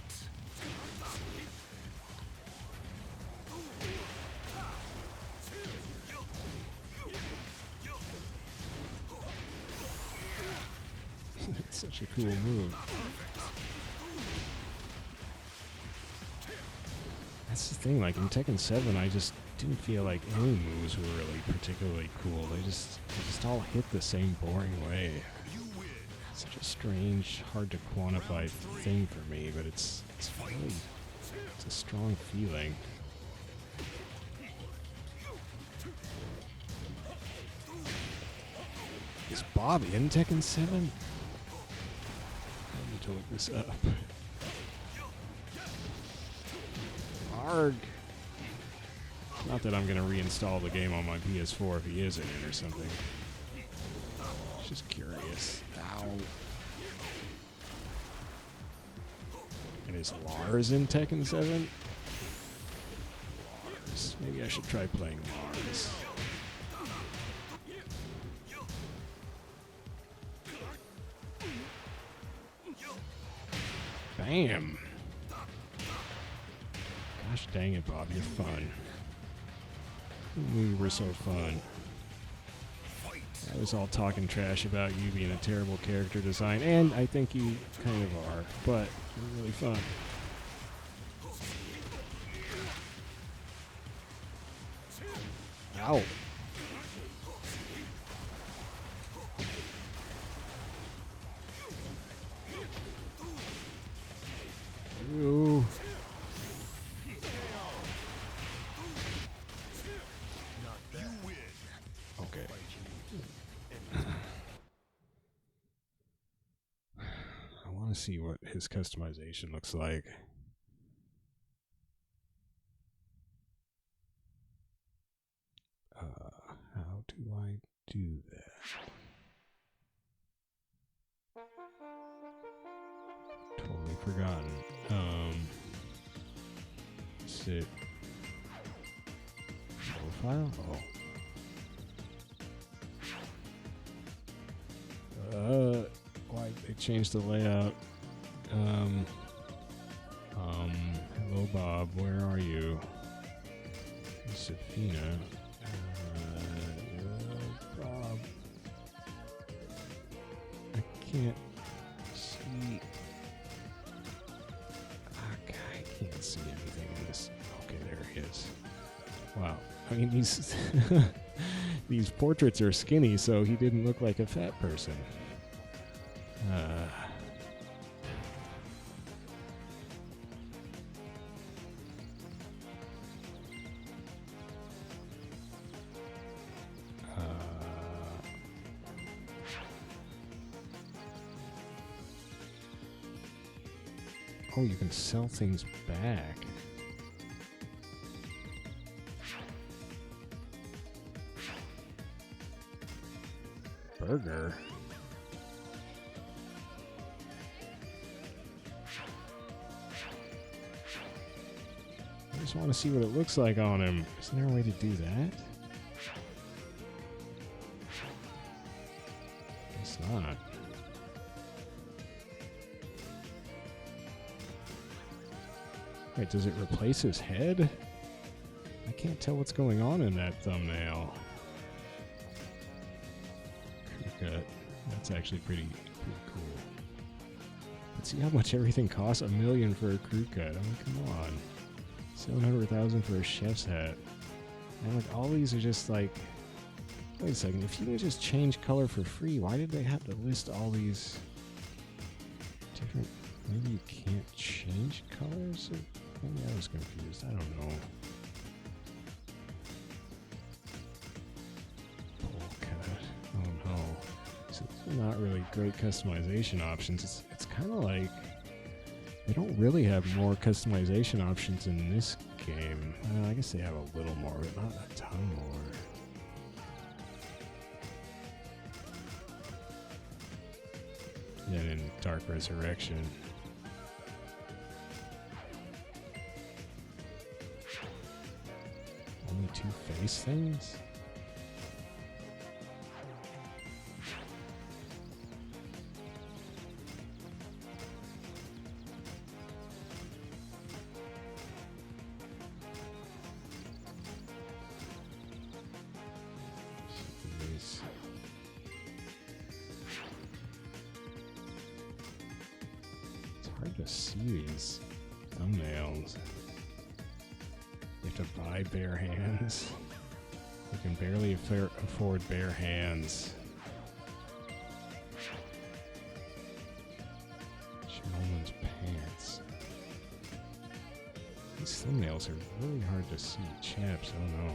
It's such a cool move. That's the thing, like in Tekken 7, I just didn't feel like any moves were really particularly cool. They just all hit the same boring way. Such a strange, hard to quantify thing for me, but it's really, it's a strong feeling. Is Bob in Tekken 7? I need to look this up. Arg! Not that I'm going to reinstall the game on my PS4 if he is in it or something. Just curious. Ow. And is Lars in Tekken 7? Lars. Maybe I should try playing Lars. Bam! Gosh dang it, Bob, you're fun. We were so fun. I was all talking trash about you being a terrible character design, and I think you kind of are, but you're really fun. Ow. Ooh. Okay. I want to see what his customization looks like. How do I do that? Totally forgotten. Sit. Profile? Oh. Why they changed the layout? Hello Bob, where are you? Safina. Bob. I can't see. I can't see anything in this. Okay, there he is. Wow. I mean, these these portraits are skinny, so he didn't look like a fat person. Oh, you can sell things back. Burger? I just want to see what it looks like on him. Isn't there a way to do that? Guess not. Wait, does it replace his head? I can't tell what's going on in that thumbnail. Crew cut. That's actually pretty cool. Let's see how much everything costs. $1 million for a crew cut. I mean, come on. 700,000 for a chef's hat. And like all these are just like. Wait a second. If you can just change color for free, why did they have to list all these different? Maybe you can't change colors. Maybe I was confused. I don't know. Bowl cut. Oh no. So these are not really great customization options. It's kind of like they don't really have more customization options in this game. I guess they have a little more, but not a ton more. Than in Dark Resurrection. Only 2 face things? Jeez. It's hard to see these thumbnails. You have to buy bare hands. You can barely afford bare hands. Showman's pants. These thumbnails are really hard to see. Chaps, oh no.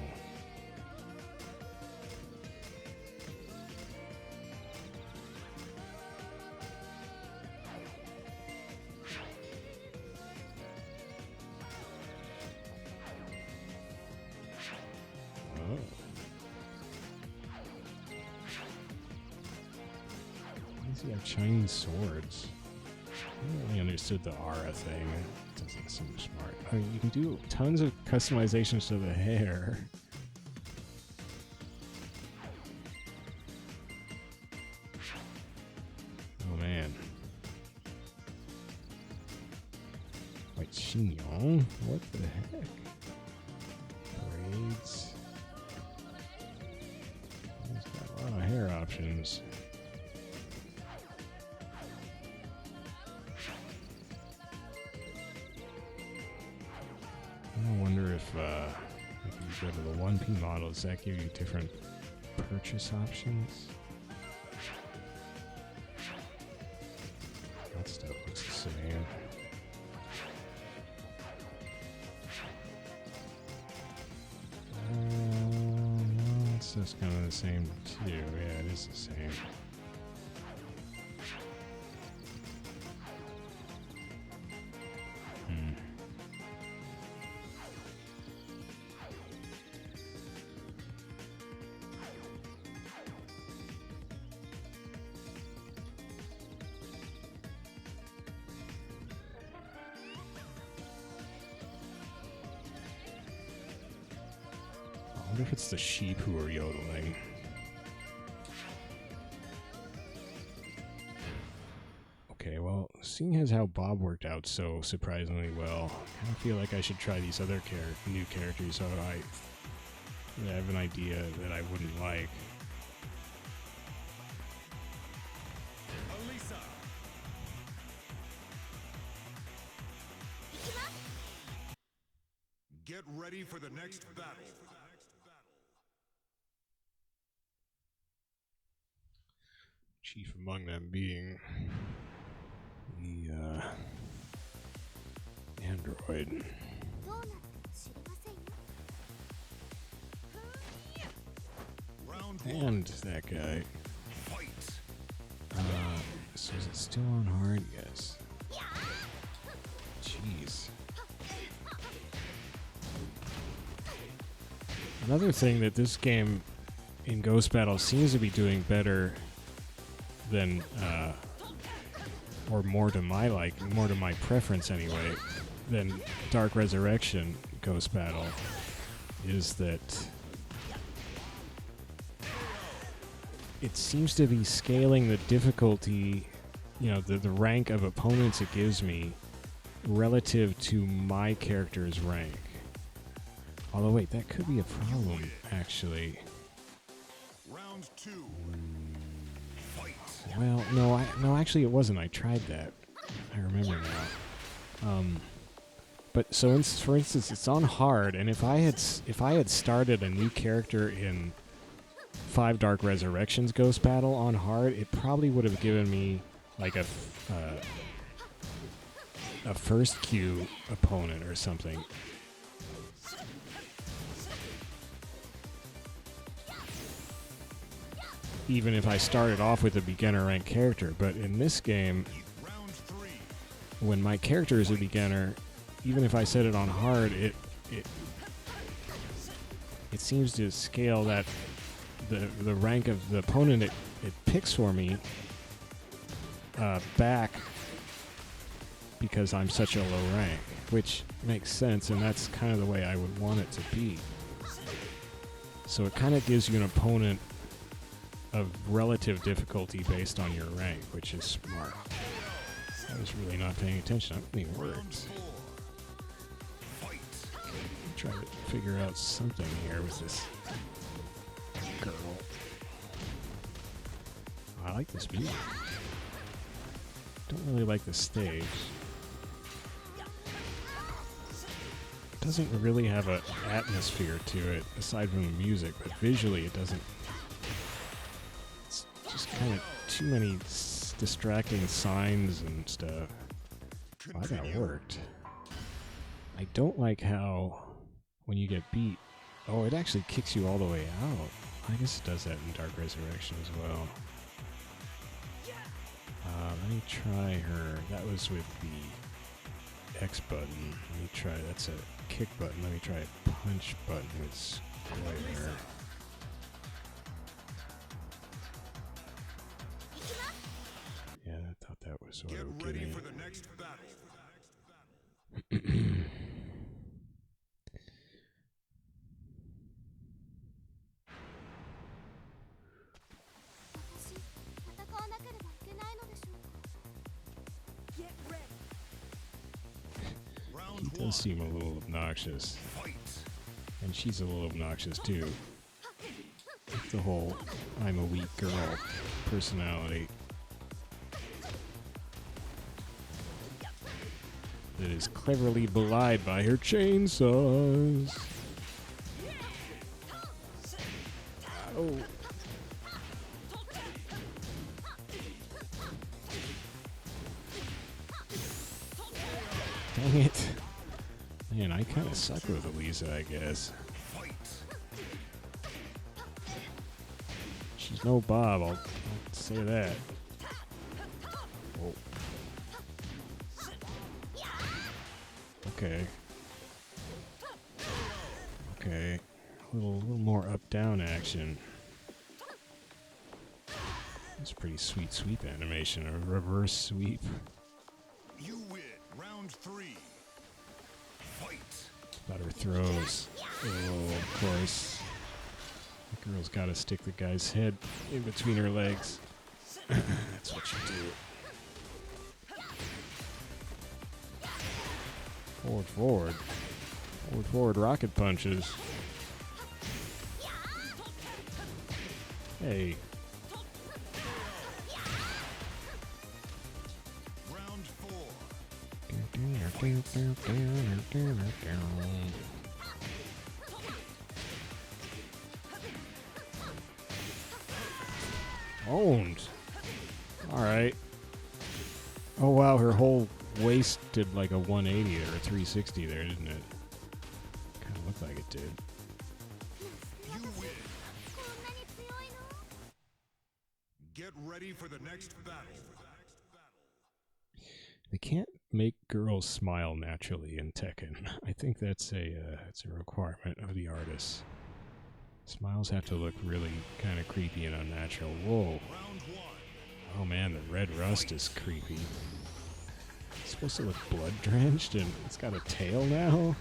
You have Chinese swords. I don't really understood the aura thing. It doesn't seem smart. I mean, you can do tons of customizations to the hair. Oh man. Wait, chignon? What the heck? Braids. He's got a lot of hair options. I wonder if go to the 1P model, does that give you different purchase options? That stuff looks the same. No, that stuff's kind of the same too. Yeah, it is the same. I wonder if it's the sheep who are yodeling. Okay, well, seeing as how Bob worked out so surprisingly well, I kind of feel like I should try these other new characters so I have an idea that I wouldn't like. Alisa. Get ready for the next battle. Chief among them being the android. Round And that guy. fight. So is it still on hard? Yes. Jeez. Another thing that this game in Ghost Battle seems to be doing better than, or more to my preference anyway, than Dark Resurrection Ghost Battle, is that it seems to be scaling the difficulty, the rank of opponents it gives me relative to my character's rank. Although, wait, that could be a problem, actually. Round 2. Fight. Well, no, actually it wasn't. I tried that. I remember now. But so, for instance, it's on hard, and if I had started a new character in 5 Dark Resurrections Ghost Battle on hard, it probably would have given me like a first queue opponent or something. Even if I started off with a beginner rank character, but in this game, Round 3. when my character is a beginner, even if I set it on hard, it seems to scale that the rank of the opponent it picks for me back because I'm such a low rank, which makes sense, and that's kind of the way I would want it to be. So it kind of gives you an opponent of relative difficulty based on your rank, which is smart. I was really not paying attention. I'm putting words. Fight. Try to figure out something here with this girl. I like this music. Don't really like the stage. Doesn't really have an atmosphere to it aside from the music, but visually it doesn't. It's just kind of too many distracting signs and stuff. Wow, that worked. I don't like how when you get beat, oh, it actually kicks you all the way out. I guess it does that in Dark Resurrection as well. Let me try her. That was with the X button. Let me try, that's a kick button. Let me try a punch button with square. Yeah, I thought that was what Get I was ready getting. for the next battle. Get ready. Round He 1. does seem a little obnoxious. Fight. And she's a little obnoxious too. The whole I'm a weak girl personality that is cleverly belied by her chainsaws. Oh. Dang it. Man, I kind of suck with Alisa, I guess. She's no Bob, I'll say that. Whoa. Okay. Okay. A little more up-down action. That's a pretty sweet sweep animation. A reverse sweep. You win. Round 3. Fight. About her throws. Oh, of course. The girl's got to stick the guy's head in between her legs. That's what you do. Forward, forward. Forward, forward, rocket punches. Hey. Round 4. Owned. Alright. Oh wow, her whole waist did like a 180 or a 360 there, didn't it? Kind of looked like it did. You win. Get ready for the next battle. They can't make girls smile naturally in Tekken. I think that's it's a requirement of the artists. Smiles have to look really kind of creepy and unnatural. Whoa. Round 1. Oh man, the red rust is creepy. It's supposed to look blood drenched and it's got a tail now?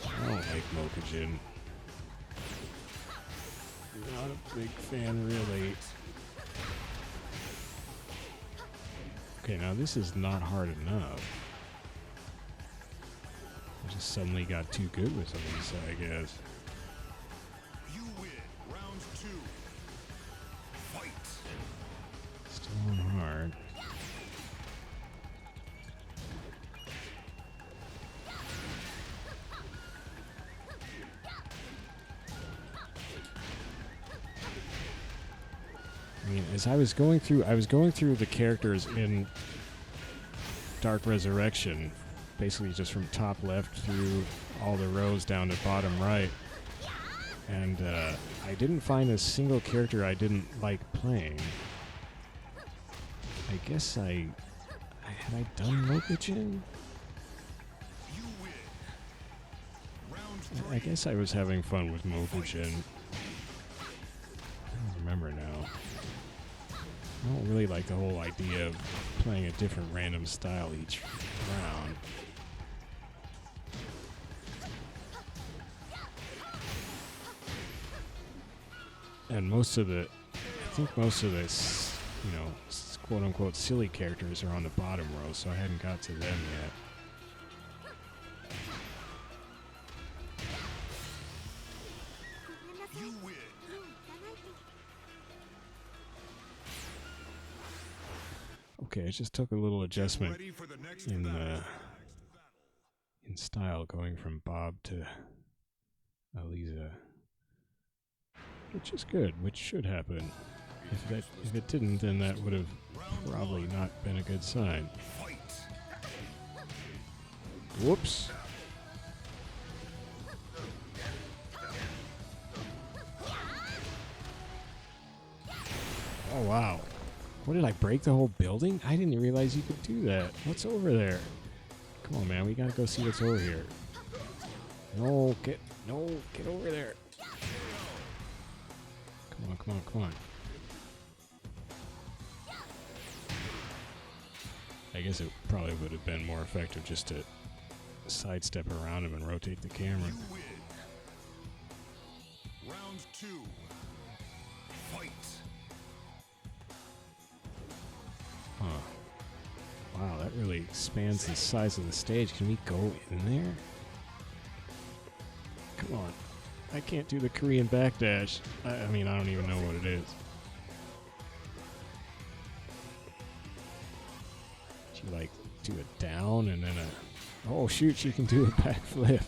I don't like Mokujin. Not a big fan, really. Okay, now this is not hard enough. I just suddenly got too good with Alisa, I guess. You win. Round 2. Fight. Still on hard. I mean, as I was going through the characters in Dark Resurrection, basically just from top left through all the rows down to bottom right, and I didn't find a single character I didn't like playing. I guess had I done Mokujin? You win. Round 3. I guess I was having fun with Mokujin. I don't remember now. I don't really like the whole idea of playing a different random style each round. And I think most of this, quote unquote silly characters are on the bottom row, so I hadn't got to them yet. You win. Okay, it just took a little adjustment Ready for the next in battle. in style, going from Bob to Alisa, which is good, which should happen. If it didn't, then that would have probably not been a good sign. Fight. Whoops. Oh wow. What, did I break the whole building? I didn't realize you could do that. What's over there? Come on, man, we gotta go see what's over here. No, get over there. Come on. I guess it probably would have been more effective just to sidestep around him and rotate the camera. You win. Round 2. Fight. Huh. Wow, that really expands the size of the stage. Can we go in there? Come on. I can't do the Korean backdash. I mean, I don't even know what it is. She, like, do a down and then a... Oh, shoot, she can do a backflip.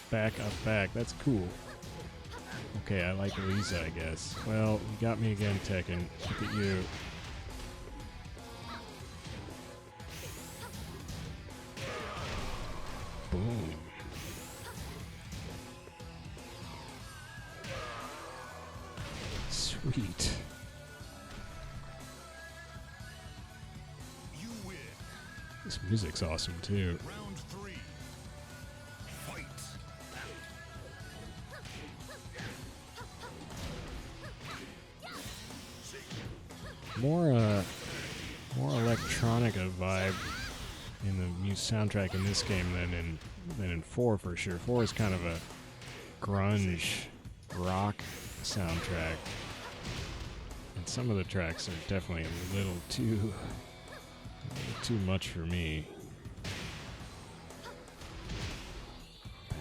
back, up, back. That's cool. Okay, I like Alisa, I guess. Well, you got me again, Tekken. Look at you. Boom. Sweet. You win. This music's awesome, too. Round 3. Fight. More electronica vibe in the soundtrack in this game than in 4 for sure. 4 is kind of a grunge rock soundtrack, and some of the tracks are definitely a little too much for me.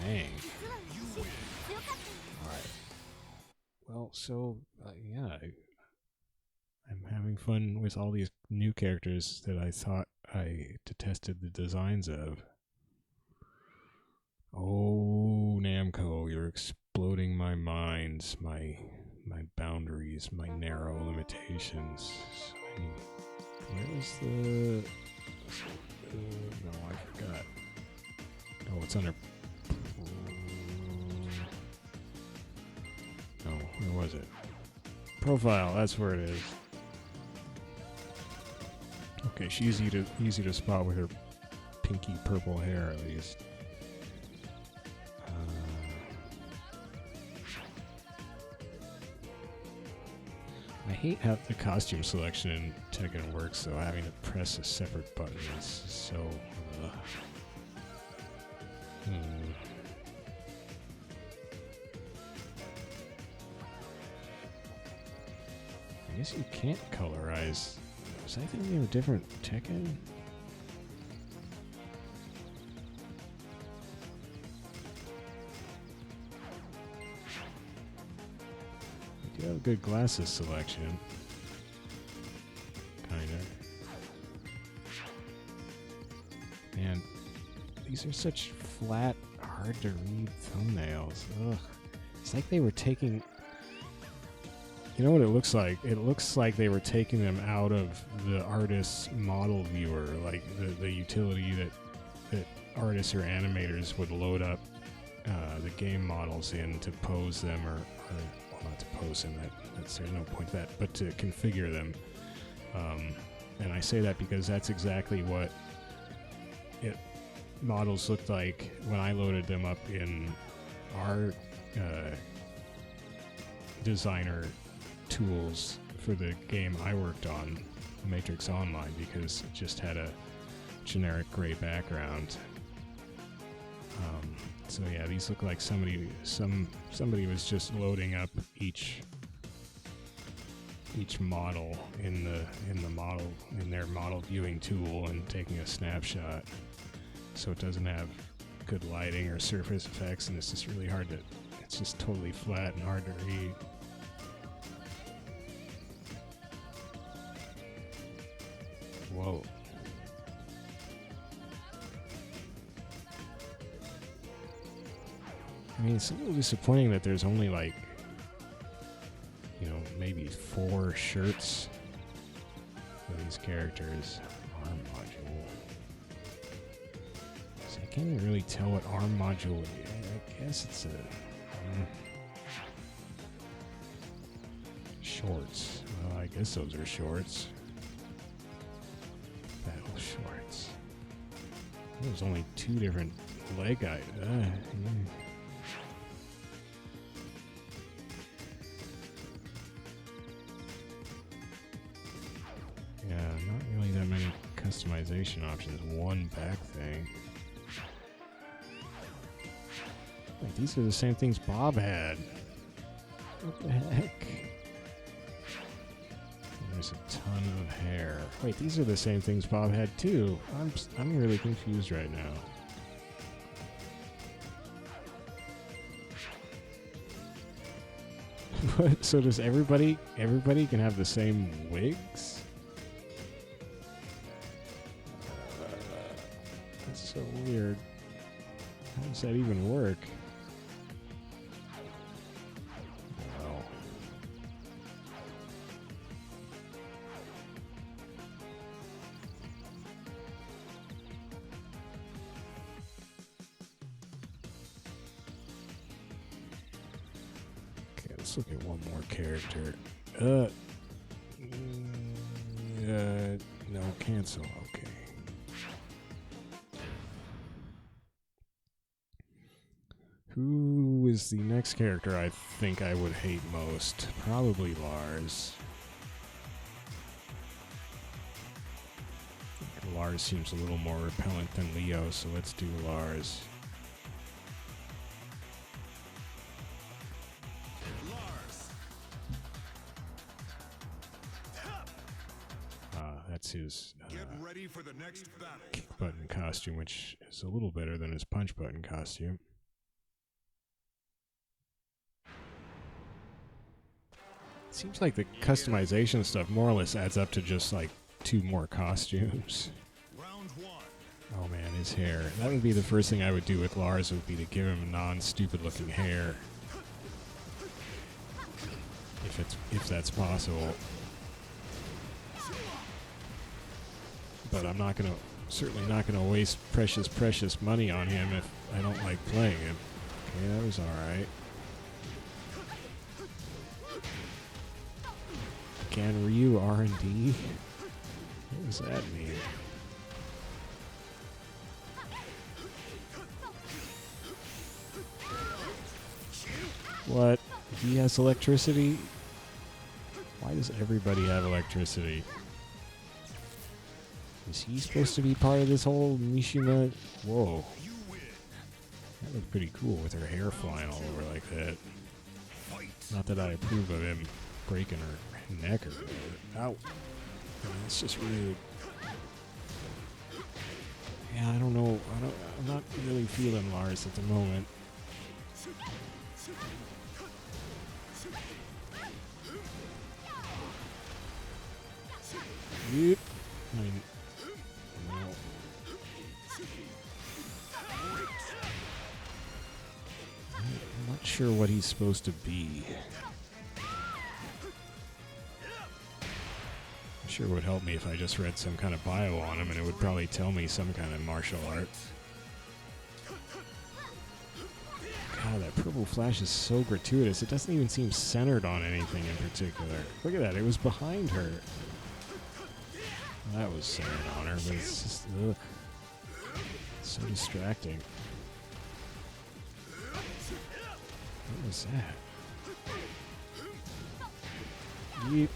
Bang. Alright. Well, so, yeah, I'm having fun with all these new characters that I thought I detested the designs of. Oh, Namco, you're exploding my minds, my boundaries, my narrow limitations. Where is the... no, I forgot. Oh, it's under... No, where was it? Profile, that's where it is. Okay, she's easy to spot with her pinky purple hair, at least. I hate how the costume selection in Tekken works, though. Having to press a separate button is so... I guess you can't colorize. Was I thinking of a different Tekken? You do have a good glasses selection. Kinda. Man, these are such flat, hard to read thumbnails. Ugh. It's like they were taking... You know what it looks like? It looks like they were taking them out of the artist's model viewer, like the utility that artists or animators would load up the game models in to pose them, or well, not to pose them, there's no point to that, but to configure them. And I say that because that's exactly what models looked like when I loaded them up in our designer tools for the game I worked on, Matrix Online, because it just had a generic gray background. So yeah, these look like somebody was just loading up each model in their model viewing tool and taking a snapshot. So it doesn't have good lighting or surface effects, and it's just really hard to. It's just totally flat and hard to read. Whoa. I mean, it's a little disappointing that there's only like, maybe 4 shirts for these characters. Arm module. So I can't even really tell what arm module is. I guess it's a... shorts. Well, I guess those are shorts. Battle shorts. There's only 2 different leg items. Yeah, not really that many customization options. One back thing. Wait, these are the same things Bob had. What the heck? There's a ton of hair. Wait, these are the same things Bob had too. I'm really confused right now. What? So does everybody can have the same wigs? That's so weird. How does that even work? Let's look at one more character. No, cancel. Okay. Who is the next character I think I would hate most? Probably Lars. Lars seems a little more repellent than Leo, so let's do Lars. That's his ready for the next battle. kick button costume, which is a little better than his punch button costume. Seems like the customization stuff more or less adds up to just like 2 more costumes. Round 1. Oh man, his hair. That would be the first thing I would do with Lars, would be to give him non-stupid looking hair. If that's possible. But I'm certainly not gonna waste precious money on him if I don't like playing him. Okay, that was alright. Can Ryu R&D? What does that mean? What? He has electricity? Why does everybody have electricity? Is he supposed to be part of this whole Mishima? Whoa. That looked pretty cool with her hair flying all over like that. Not that I approve of him breaking her neck or whatever. Ow. That's just rude. Yeah, I don't know. I'm not really feeling Lars at the moment. Yep. I mean, no. I'm not sure what he's supposed to be. I'm sure it would help me if I just read some kind of bio on him, and it would probably tell me some kind of martial art. God, that purple flash is so gratuitous. It doesn't even seem centered on anything in particular. Look at that. It was behind her. That was centered on her, but it's just, ugh. It's so distracting. What was that? Yeep.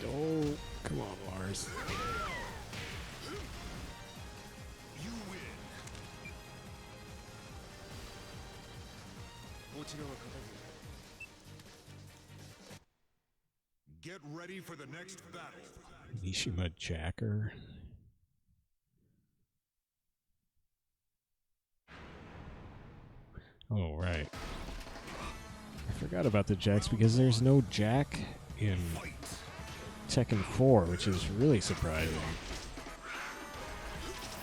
Oh, come on, Lars. You win. Get ready for the next battle. Mishima Jacker. Oh, right. I forgot about the Jacks because there's no Jack in Tekken 4, which is really surprising.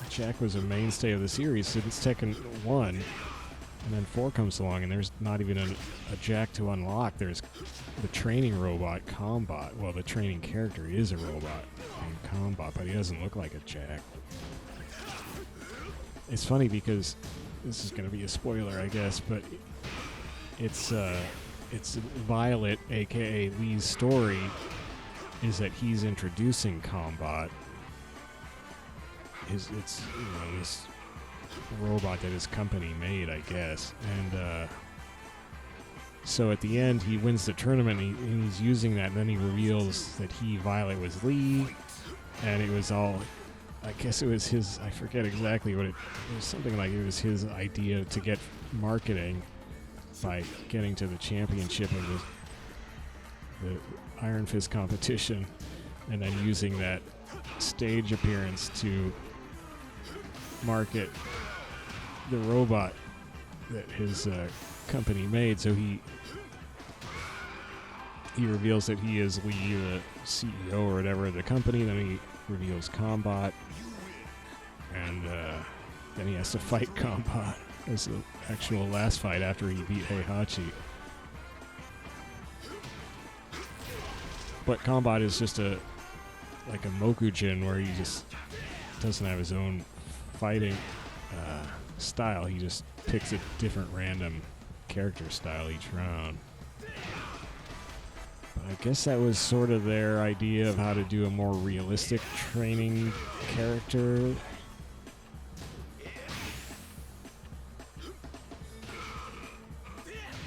Jack was a mainstay of the series since Tekken 1, and then 4 comes along and there's not even a Jack to unlock. There's the training robot, Combot. Well, the training character is a robot named Combot, but he doesn't look like a Jack. It's funny because this is going to be a spoiler, I guess, but it's Violet, aka Lee's story, is that he's introducing Combot. It's this robot that his company made, I guess, and so at the end he wins the tournament and he's using that, and then he reveals that Violet was Lee, and it was all, I guess it was his, I forget exactly what it was, something like it was his idea to get marketing by getting to the championship of the Iron Fist competition, and then using that stage appearance to market the robot that his company made. So he reveals that he is Lee, the CEO or whatever of the company. Then he reveals Combot, and then he has to fight Combot as the actual last fight after he beat Heihachi. But Combot is just like a Mokujin where he just doesn't have his own fighting style. He just picks a different random character style each round. But I guess that was sort of their idea of how to do a more realistic training character.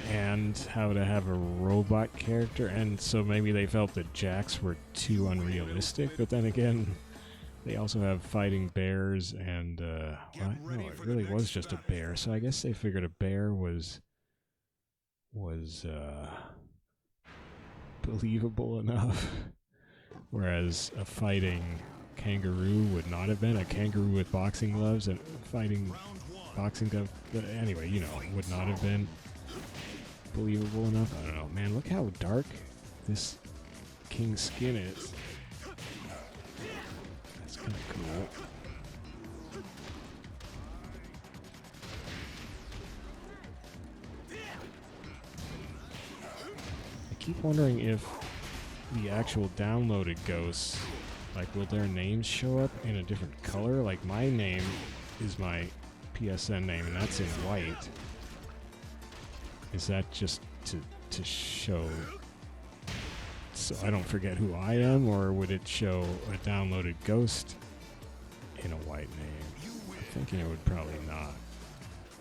And how to have a robot character, and so maybe they felt that Jax were too unrealistic, but then again, they also have fighting bears, and, well, no, it really was just a bear, so I guess they figured a bear was believable enough, whereas a fighting kangaroo would not have been. A kangaroo with boxing gloves and fighting boxing gloves, anyway, you know, would not have been believable enough. I don't know, man. Look how dark this king's skin is. That's kind of cool. I keep wondering if the actual downloaded ghosts, like, will their names show up in a different color? Like, my name is my PSN name, and that's in white. Is that just to show so I don't forget who I am, or would it show a downloaded ghost in a white name? I'm thinking it would probably not.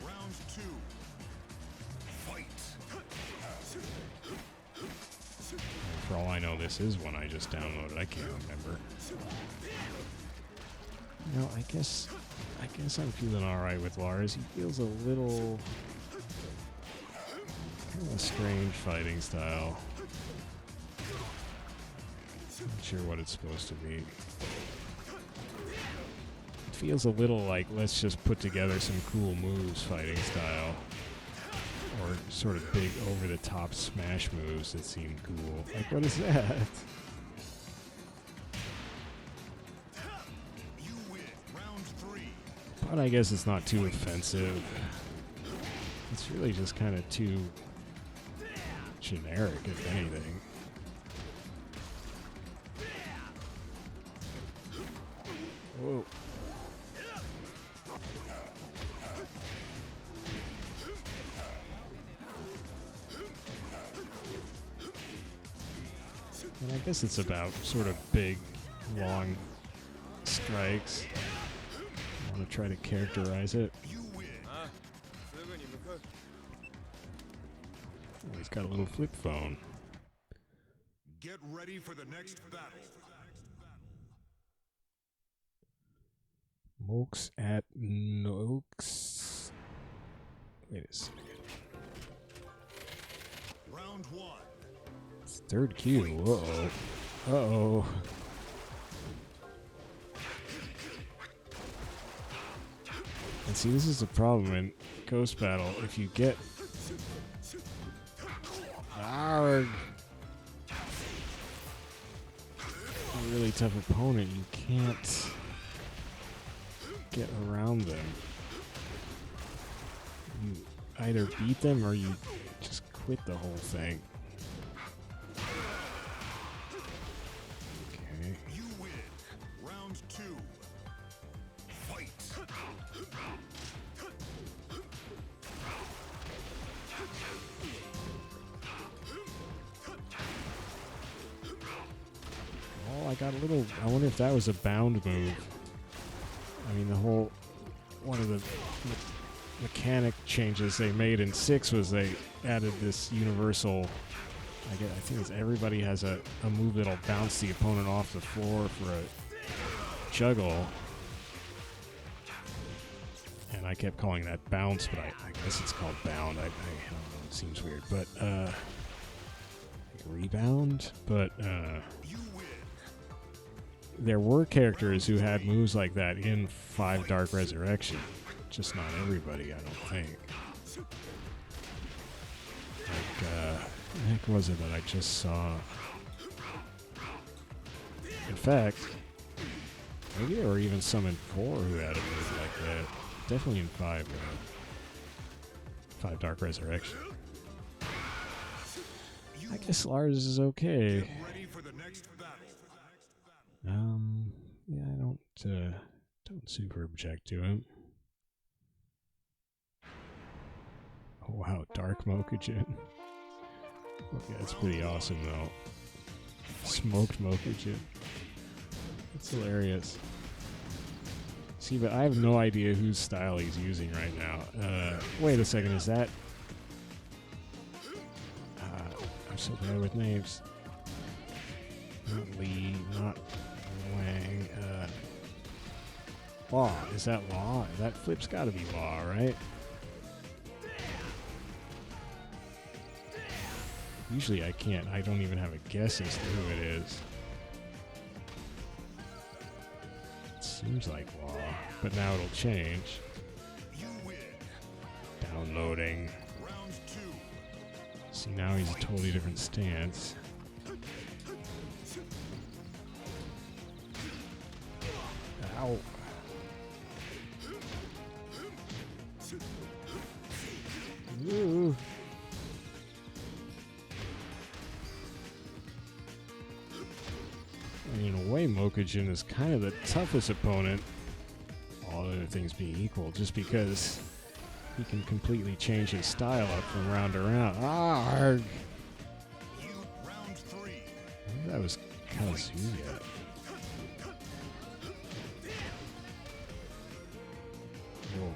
Round 2. Fight. For all I know, this is one I just downloaded. I can't remember. You know, I guess I'm feeling alright with Lars. He feels a little kind of a strange fighting style. Not sure what it's supposed to be. It feels a little like, let's just put together some cool moves fighting style. Or sort of big over-the-top smash moves that seem cool. Like, what is that? You win. Round 3. But I guess it's not too offensive. It's really just kind of too generic, if anything. Whoa. And I guess it's about sort of big, long strikes. I want to try to characterize it. You win. Oh, he's got a little flip phone. Get ready for the next battle. Mokes at Noakes. Wait a second. Round 1. It's third Q. Uh-oh. Uh-oh. And see, this is the problem in Ghost Battle. If you get a really tough opponent, you can't get around them. You either beat them or you just quit the whole thing. Okay. You win. Round 2. Fight. Oh, I got a little... I wonder if that was a bound move. I mean, the whole... One of the mechanic changes they made in 6 was they added this universal... I think it's everybody has a move that'll bounce the opponent off the floor for a juggle. And I kept calling that bounce, but I guess it's called bound. I don't know, it seems weird. But, rebound? But, there were characters who had moves like that in 5 Dark Resurrection. Just not everybody, I don't think. Like, what the heck was it that I just saw? In fact, maybe there were even some in 4 who had a move like that. Definitely in 5 Dark Resurrection. I guess Lars is okay. Get ready for the next battle. Yeah, I don't super object to him. Wow, Dark Mokujin. Okay, that's pretty awesome though. Smoked Mokujin. That's hilarious. See, but I have no idea whose style he's using right now. Wait a second, is that... I'm so bad with names. Not Lee, not Wang. Law. Is that Law? That flip's gotta be Law, right? Usually I can't. I don't even have a guess as to who it is. It seems like Law, but now it'll change. Downloading. See, now he's a totally different stance. Ow. Ooh. In a way, Mokujin is kind of the toughest opponent, all other things being equal, just because he can completely change his style up from round to round. Ah, arg. Round 3. That was Kazuya. Whoa.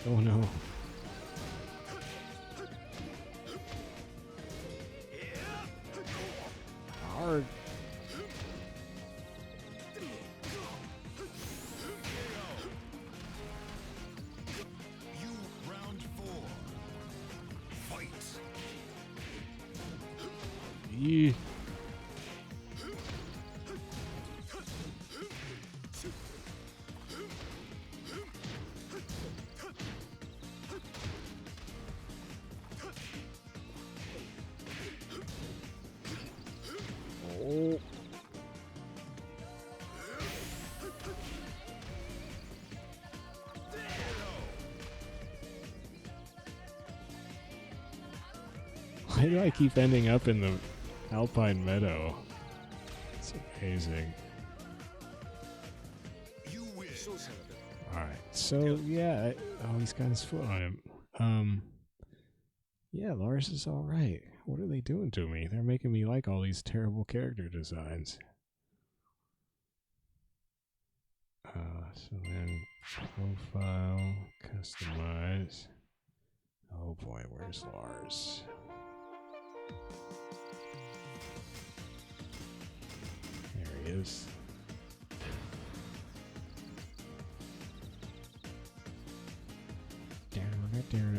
Oh no. Hard. Round 4. Fight. Yeah. Oh. Why do I keep ending up in the Alpine Meadow? It's amazing. You win. Alright, so yeah, oh, he's got his foot on him. Yeah, Lars is alright. What are they doing to me? They're making me like all these terrible character designs. So then, profile, customize. Oh boy, where's Lars? There he is.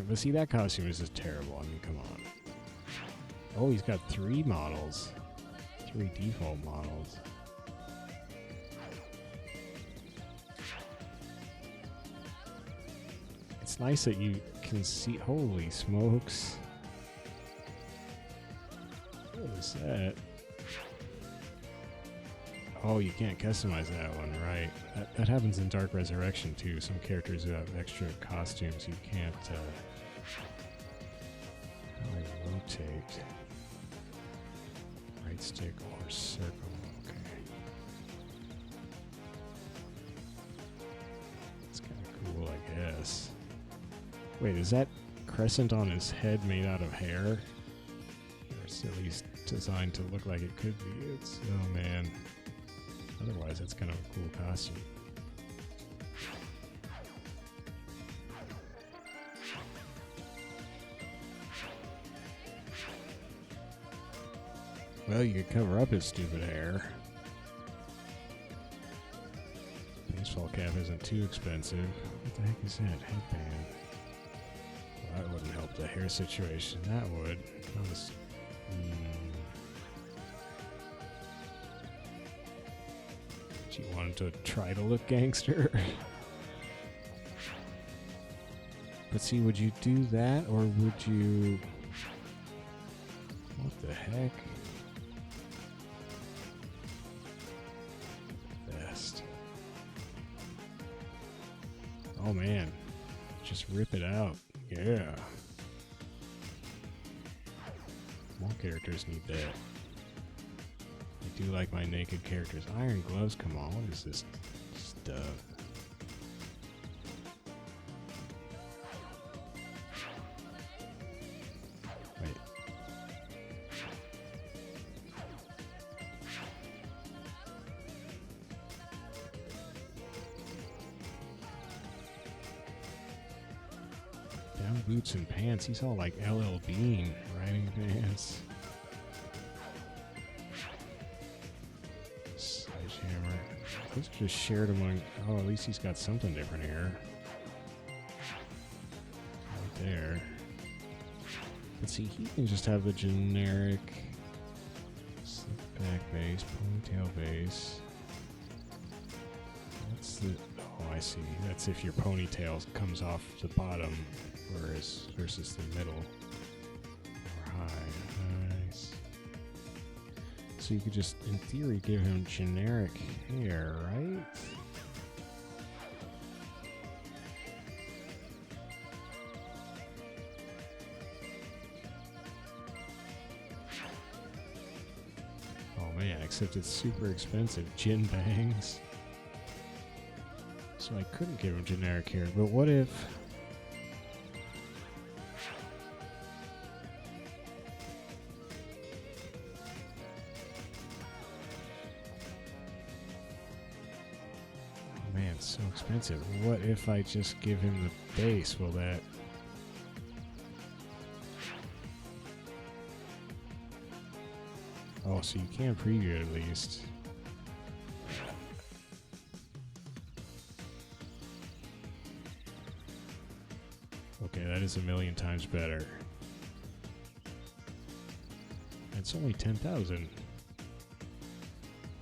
But see, that costume is just terrible. I mean, come on. Oh, he's got 3 models. 3 default models. It's nice that you can see... Holy smokes. What is that? Oh, you can't customize that one, right. That happens in Dark Resurrection, too. Some characters who have extra costumes you can't... How do I rotate? Right stick or circle, okay. It's kind of cool, I guess. Wait, is that crescent on his head made out of hair? Or it's at least designed to look like it could be. It's... Oh, man. Otherwise, that's kind of a cool costume. Well, you could cover up his stupid hair. Baseball cap isn't too expensive. What the heck is that? Headband. Well, that wouldn't help the hair situation. That would. That was... She wanted to try to look gangster. But see, would you do that, or would you... What the heck? Best. Oh man. Just rip it out. Yeah. More characters need that. I do like my naked characters. Iron gloves, come on, what is this stuff. Wait. Down boots and pants. He's all like LL Bean riding pants. Sledgehammer. Those are just shared among. Oh, at least he's got something different here. Right there. But see, he can just have the generic slick back base, ponytail base. What's the. Oh, I see. That's if your ponytail comes off the bottom, whereas versus the middle or high. Nice. So you could just, in theory, give him generic hair, right? Oh man, except it's super expensive. Gin bangs. So I couldn't give him generic hair, but what if... Oh man, it's so expensive. What if I just give him the base? Will that... Oh, so you can preview it at least. Okay, that is a million times better. It's only 10,000.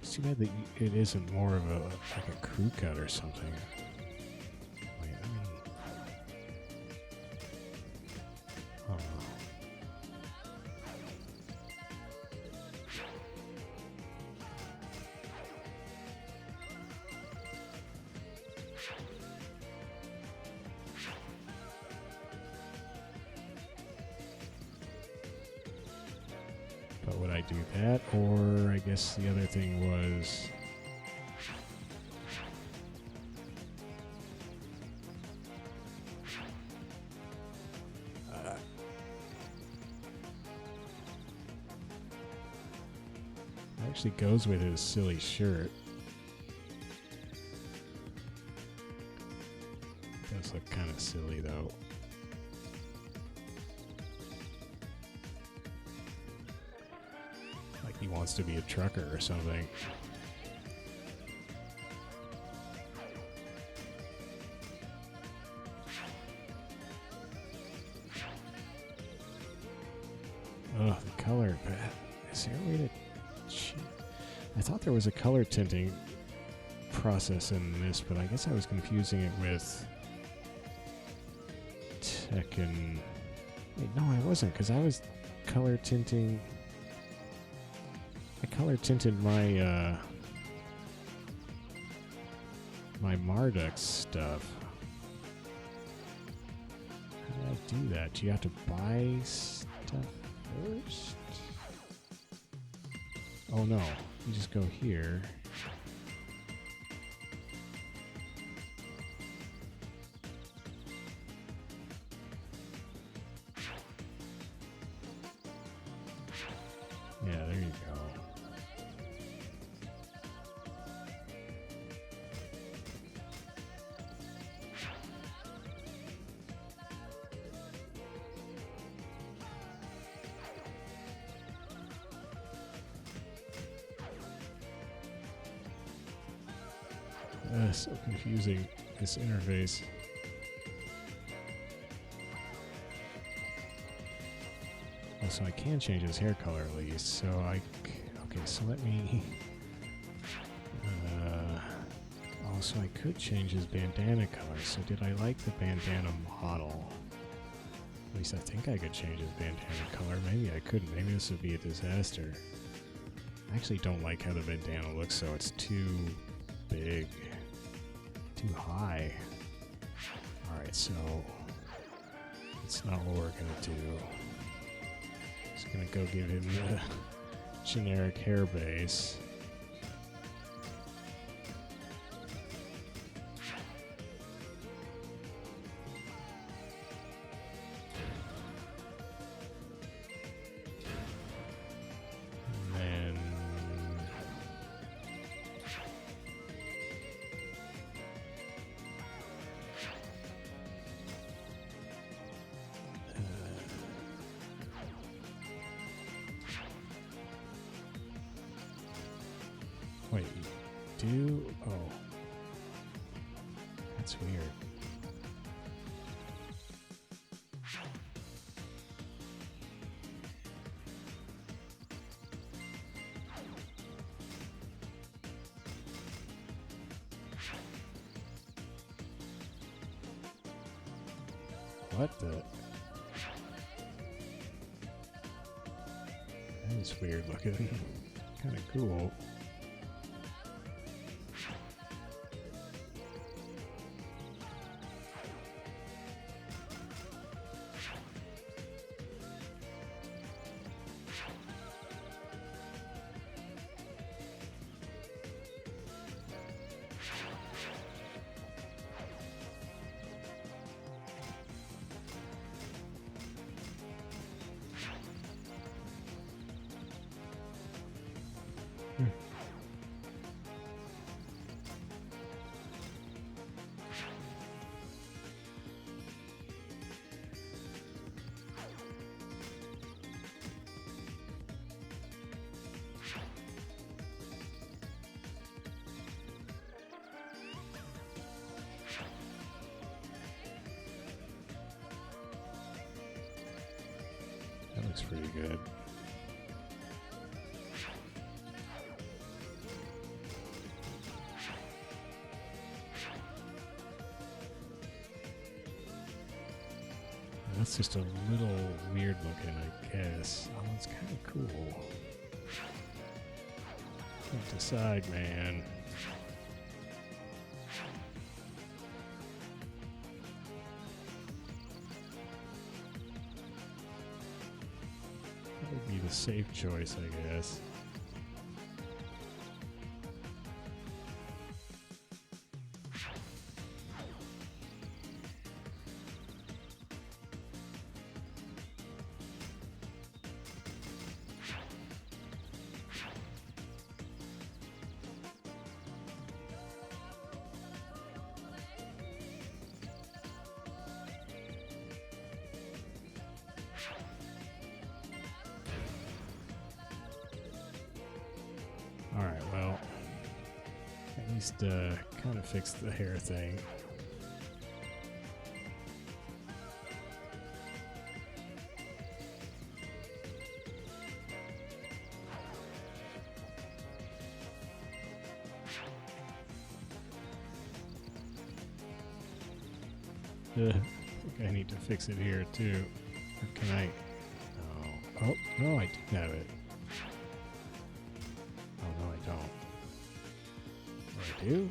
It's too bad that it isn't more of a like a crew cut or something. Wait, I mean, oh. But would I do that, or I guess the other thing was... actually goes with his silly shirt. Does look kind of silly though. Like he wants to be a trucker or something. Oh, the color. Is there a way to... I thought there was a color tinting process in this, but I guess I was confusing it with Tekken. Wait, no, I wasn't, because I was color tinting... I color tinted my, my Marduk stuff. How did I do that? Do you have to buy stuff first? Oh no, you just go here. Yeah, there you go. So confusing, this interface. Oh, so I can change his hair color at least. So okay, so let me... also, I could change his bandana color. So did I like the bandana model? At least I think I could change his bandana color. Maybe I couldn't. Maybe this would be a disaster. I actually don't like how the bandana looks, so it's too big. Too high. Alright, so it's not what we're gonna do. Just gonna go give him the generic hair base. Wait, you do? Oh. That's weird. What the? That is weird looking. Kind of cool. That looks pretty good. That's just a little weird looking, I guess. Oh, it's kind of cool. Can't decide, man. That would be the safe choice, I guess. Alright, well, at least kind of fixed the hair thing. I think I need to fix it here too. Or can I? No. Oh, no, I do have it. Oh, no, I don't. Or I do?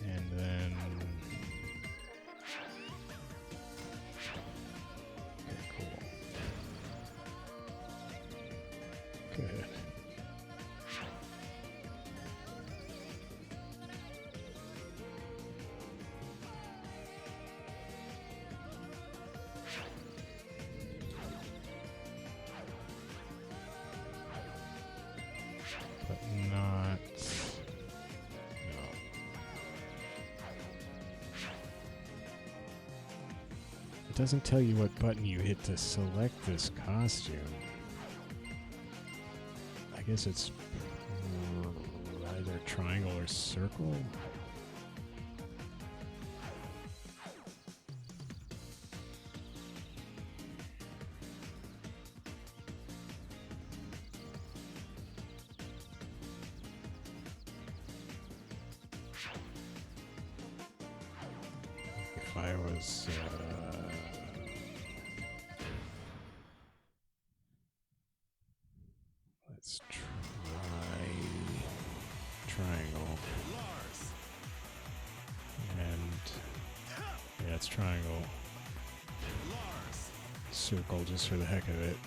And then... Okay, cool. Good. But not... No. It doesn't tell you what button you hit to select this costume. I guess it's either triangle or circle. If I was, let's try triangle. Lars. And yeah, it's triangle. Lars. Circle just for the heck of it.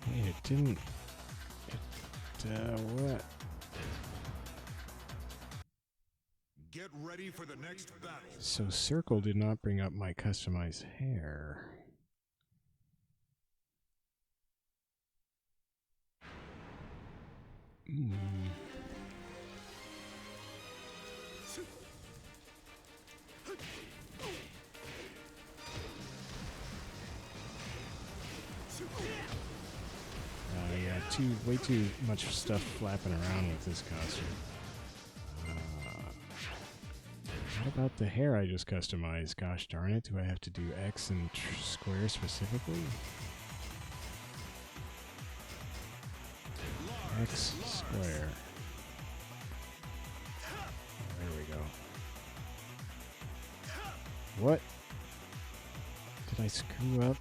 Wait, it didn't. What? Get ready for the next battle. So circle did not bring up my customized hair. way too much stuff flapping around with this costume. What about the hair I just customized? Gosh darn it, do I have to do X and square specifically? X square. There we go. What? Did I screw up?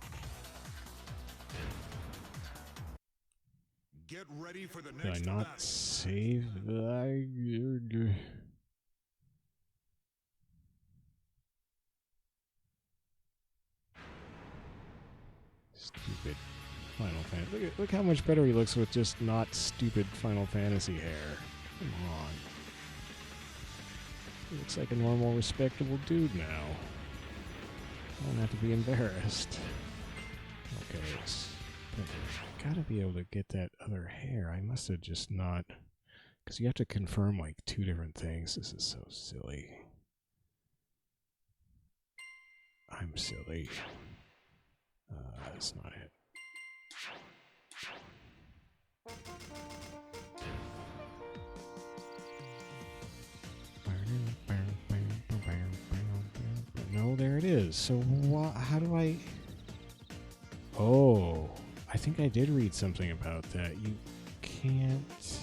Get ready for the Did next I not battle. save? Stupid Final Fantasy. Look how much better he looks with just not stupid Final Fantasy hair. Come on. He looks like a normal, respectable dude now. I don't have to be embarrassed. Okay, but I gotta be able to get that other hair. I must have just not... Because you have to confirm like 2 different things. This is so silly. I'm silly. That's not it. No, there it is. So how do I... Oh, I think I did read something about that. You can't...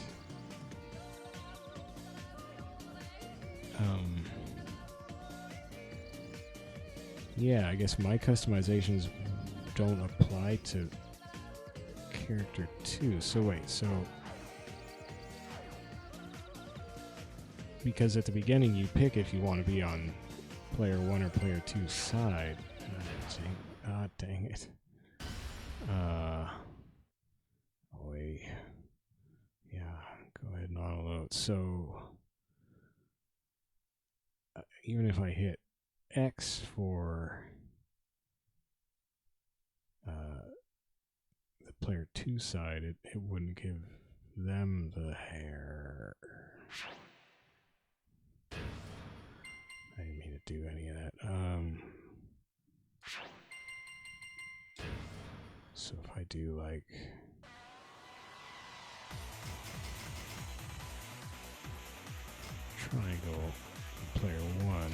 Yeah, I guess my customizations don't apply to character 2. So wait, so... Because at the beginning you pick if you want to be on player 1 or player 2's side. Dang it. Wait. Yeah, go ahead and auto-load. So... even if I hit X for the player 2 side, it wouldn't give them the hair. I didn't mean to do any of that. So if I do like triangle for player 1,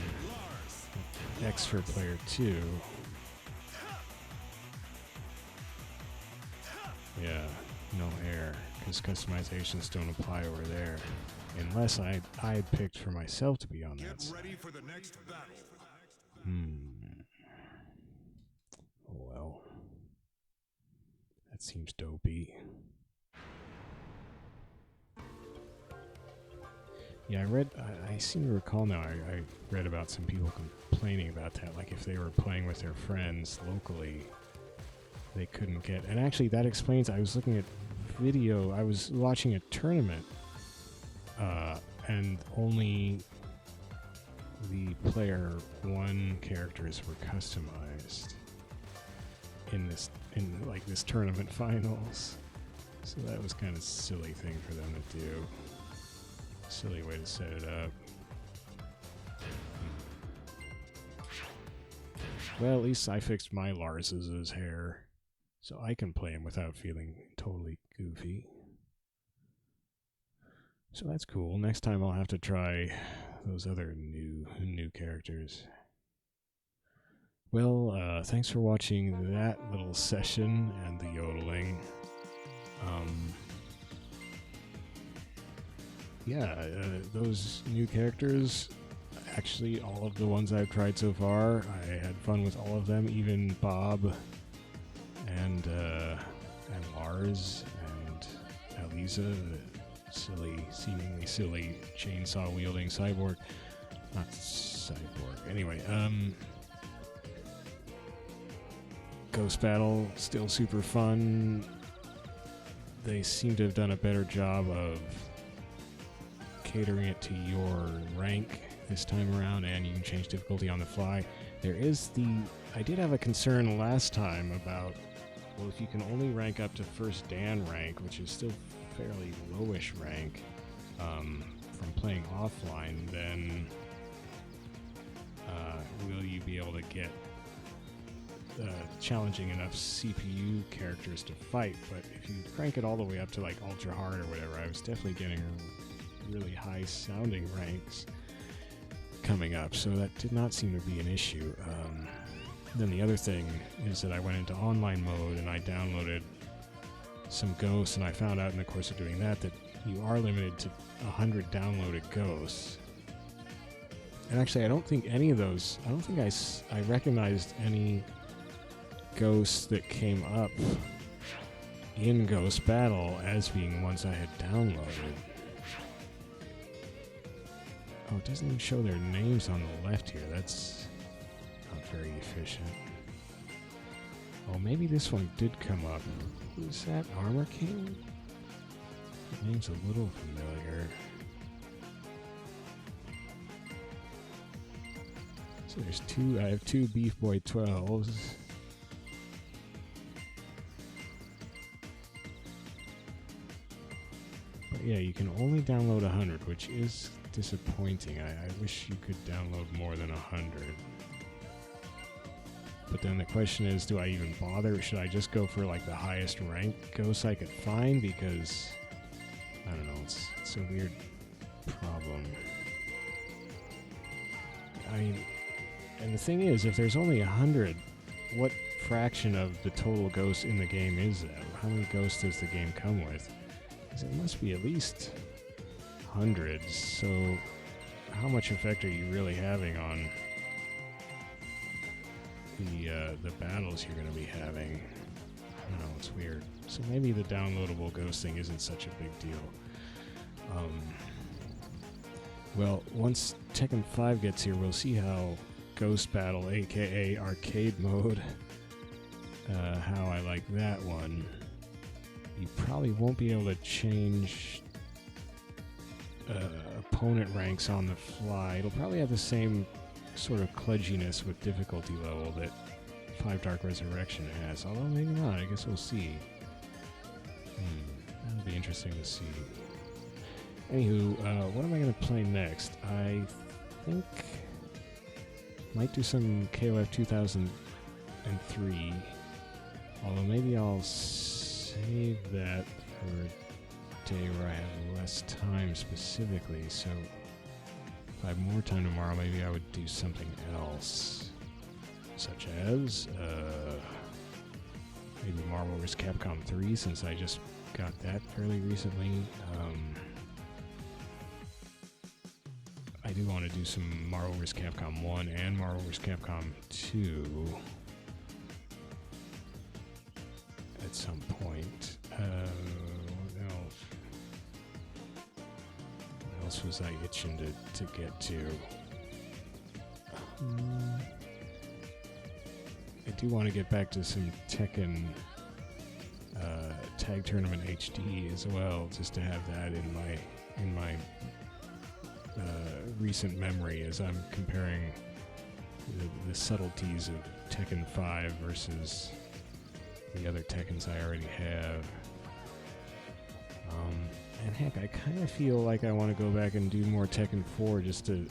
X for player 2. Yeah, no hair, because customizations don't apply over there. Unless I picked for myself to be on that Get side. ready for the next battle. Oh well. That seems dopey. Yeah, I seem to recall now, I read about some people complaining about that, like if they were playing with their friends locally, they couldn't get, and actually that explains, I was looking at video, I was watching a tournament, and only the player 1 characters were customized in this tournament finals. So that was kind of a silly thing for them to do. Silly way to set it up. Well, at least I fixed my Lars's hair, so I can play him without feeling totally goofy. So that's cool. Next time I'll have to try those other new characters. Well, thanks for watching that little session and the yodeling. Those new characters, actually all of the ones I've tried so far, I had fun with all of them, even Bob and Lars and Alisa, the seemingly silly chainsaw-wielding cyborg. Not cyborg. Anyway, Ghost Battle, still super fun. They seem to have done a better job of catering it to your rank this time around, and you can change difficulty on the fly. I did have a concern last time about, well, if you can only rank up to first Dan rank, which is still fairly lowish rank from playing offline, then will you be able to get challenging enough CPU characters to fight, but if you crank it all the way up to like ultra hard or whatever, I was definitely getting really high sounding ranks coming up, so that did not seem to be an issue. Then the other thing is that I went into online mode and I downloaded some ghosts, and I found out in the course of doing that you are limited to 100 downloaded ghosts. And actually, I don't think any of those, I don't think I recognized any ghosts that came up in Ghost Battle as being ones I had downloaded. Oh, it doesn't even show their names on the left here. That's not very efficient. Oh, maybe this one did come up. Who's that? Armor King? The name's a little familiar. So there's two, I have two Beef Boy 12s. But yeah, you can only download 100, which is disappointing. I wish you could download more than 100. But then the question is, do I even bother? Should I just go for like the highest rank ghosts I could find? Because, I don't know, it's a weird problem. I mean, and the thing is, if there's only 100, what fraction of the total ghosts in the game is that? How many ghosts does the game come with? Because it must be at least hundreds, so how much effect are you really having on the battles you're going to be having? I don't know, it's weird. So maybe the downloadable ghost thing isn't such a big deal. Well, once Tekken 5 gets here, we'll see how Ghost Battle, aka arcade mode, how I like that one. You probably won't be able to change opponent ranks on the fly. It'll probably have the same sort of kludginess with difficulty level that 5 Dark Resurrection has, although maybe not. I guess we'll see. That'll be interesting to see. Anywho, what am I going to play next? I think might do some KOF 2003, although maybe I'll save that for a day where I have less time specifically, so if I have more time tomorrow, maybe I would do something else, such as maybe Marvel vs. Capcom 3, since I just got that fairly recently. I do want to do some Marvel vs. Capcom 1 and Marvel vs. Capcom 2 at some point. What else? What else was I itching to get to? I do want to get back to some Tekken Tag Tournament HD as well, just to have that in my recent memory as I'm comparing the subtleties of Tekken 5 versus the other Tekkens I already have. And heck, I kind of feel like I want to go back and do more Tekken 4 just to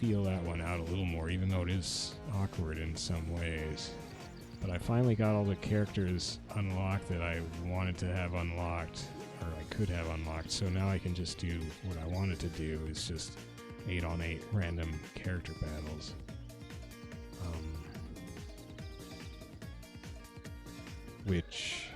feel that one out a little more, even though it is awkward in some ways. But I finally got all the characters unlocked that I wanted to have unlocked, or I could have unlocked, so now I can just do what I wanted to do, is just 8-on-8 random character battles. Which,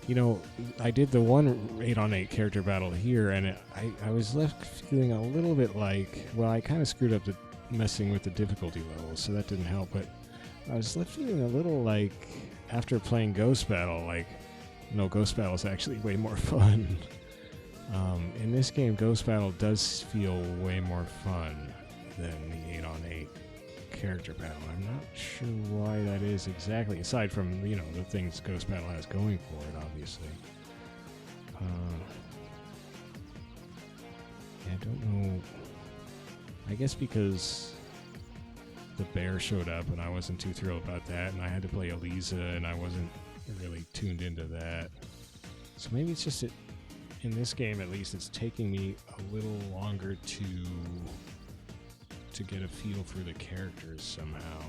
you know, I did the one 8-on-8 character battle here, and I was left feeling a little bit like, well, I kind of screwed up messing with the difficulty levels, so that didn't help, but I was left feeling a little like, after playing Ghost Battle, like, no, Ghost Battle is actually way more fun. In this game, Ghost Battle does feel way more fun than the 8-on-8 character battle. I'm not sure why that is exactly, aside from, you know, the things Ghost Battle has going for it, obviously. I don't know. I guess because the bear showed up and I wasn't too thrilled about that, and I had to play Alisa and I wasn't really tuned into that. So maybe it's just that in this game, at least, it's taking me a little longer to get a feel for the characters somehow.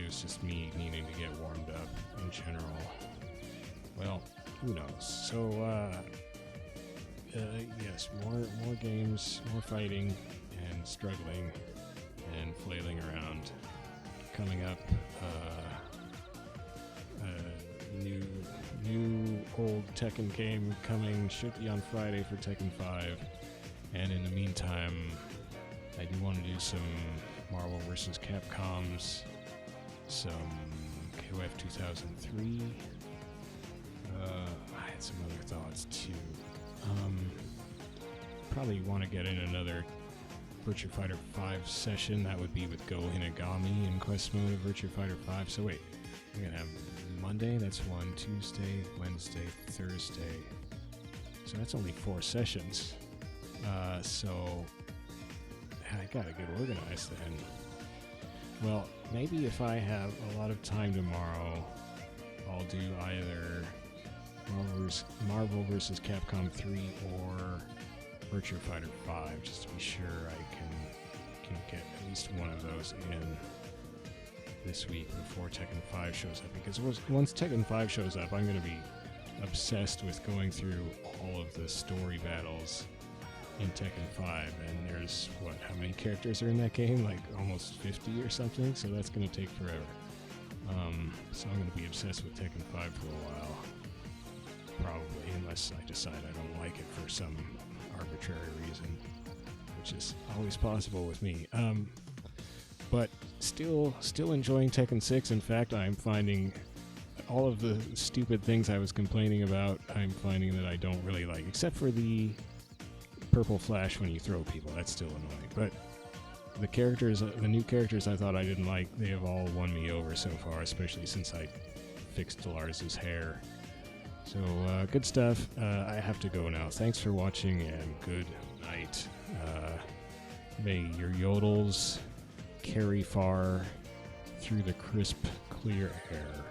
it was just me needing to get warmed up in general. Well, who knows? So, yes, more games, more fighting, and struggling, and flailing around. Coming up, new old Tekken game coming, should be on Friday for Tekken 5. And in the meantime, I do want to do some Marvel vs. Capcoms, some KOF 2003. I had some other thoughts too. Probably want to get in another Virtua Fighter 5 session. That would be with Go Hinagami in Quest Mode of Virtua Fighter 5. So wait, we're going to have Monday, that's one, Tuesday, Wednesday, Thursday. So that's only 4 sessions. So I gotta get organized then. Well, maybe if I have a lot of time tomorrow, I'll do either Marvel vs. Capcom 3 or Virtua Fighter 5, just to be sure I can get at least one of those in this week before Tekken 5 shows up. Because once Tekken 5 shows up, I'm going to be obsessed with going through all of the story battles in Tekken 5, and there's, how many characters are in that game? Like almost 50 or something, so that's going to take forever. So I'm going to be obsessed with Tekken 5 for a while, probably, unless I decide I don't like it for some arbitrary reason, which is always possible with me. But still enjoying Tekken 6. In fact, I'm finding all of the stupid things I was complaining about, I'm finding that I don't really like, except for the purple flash when you throw people. That's still annoying. But the new characters I thought I didn't like, they have all won me over so far, especially since I fixed Lars's hair. So, good stuff. I have to go now. thanks for watching, and good night. May your yodels carry far through the crisp, clear air.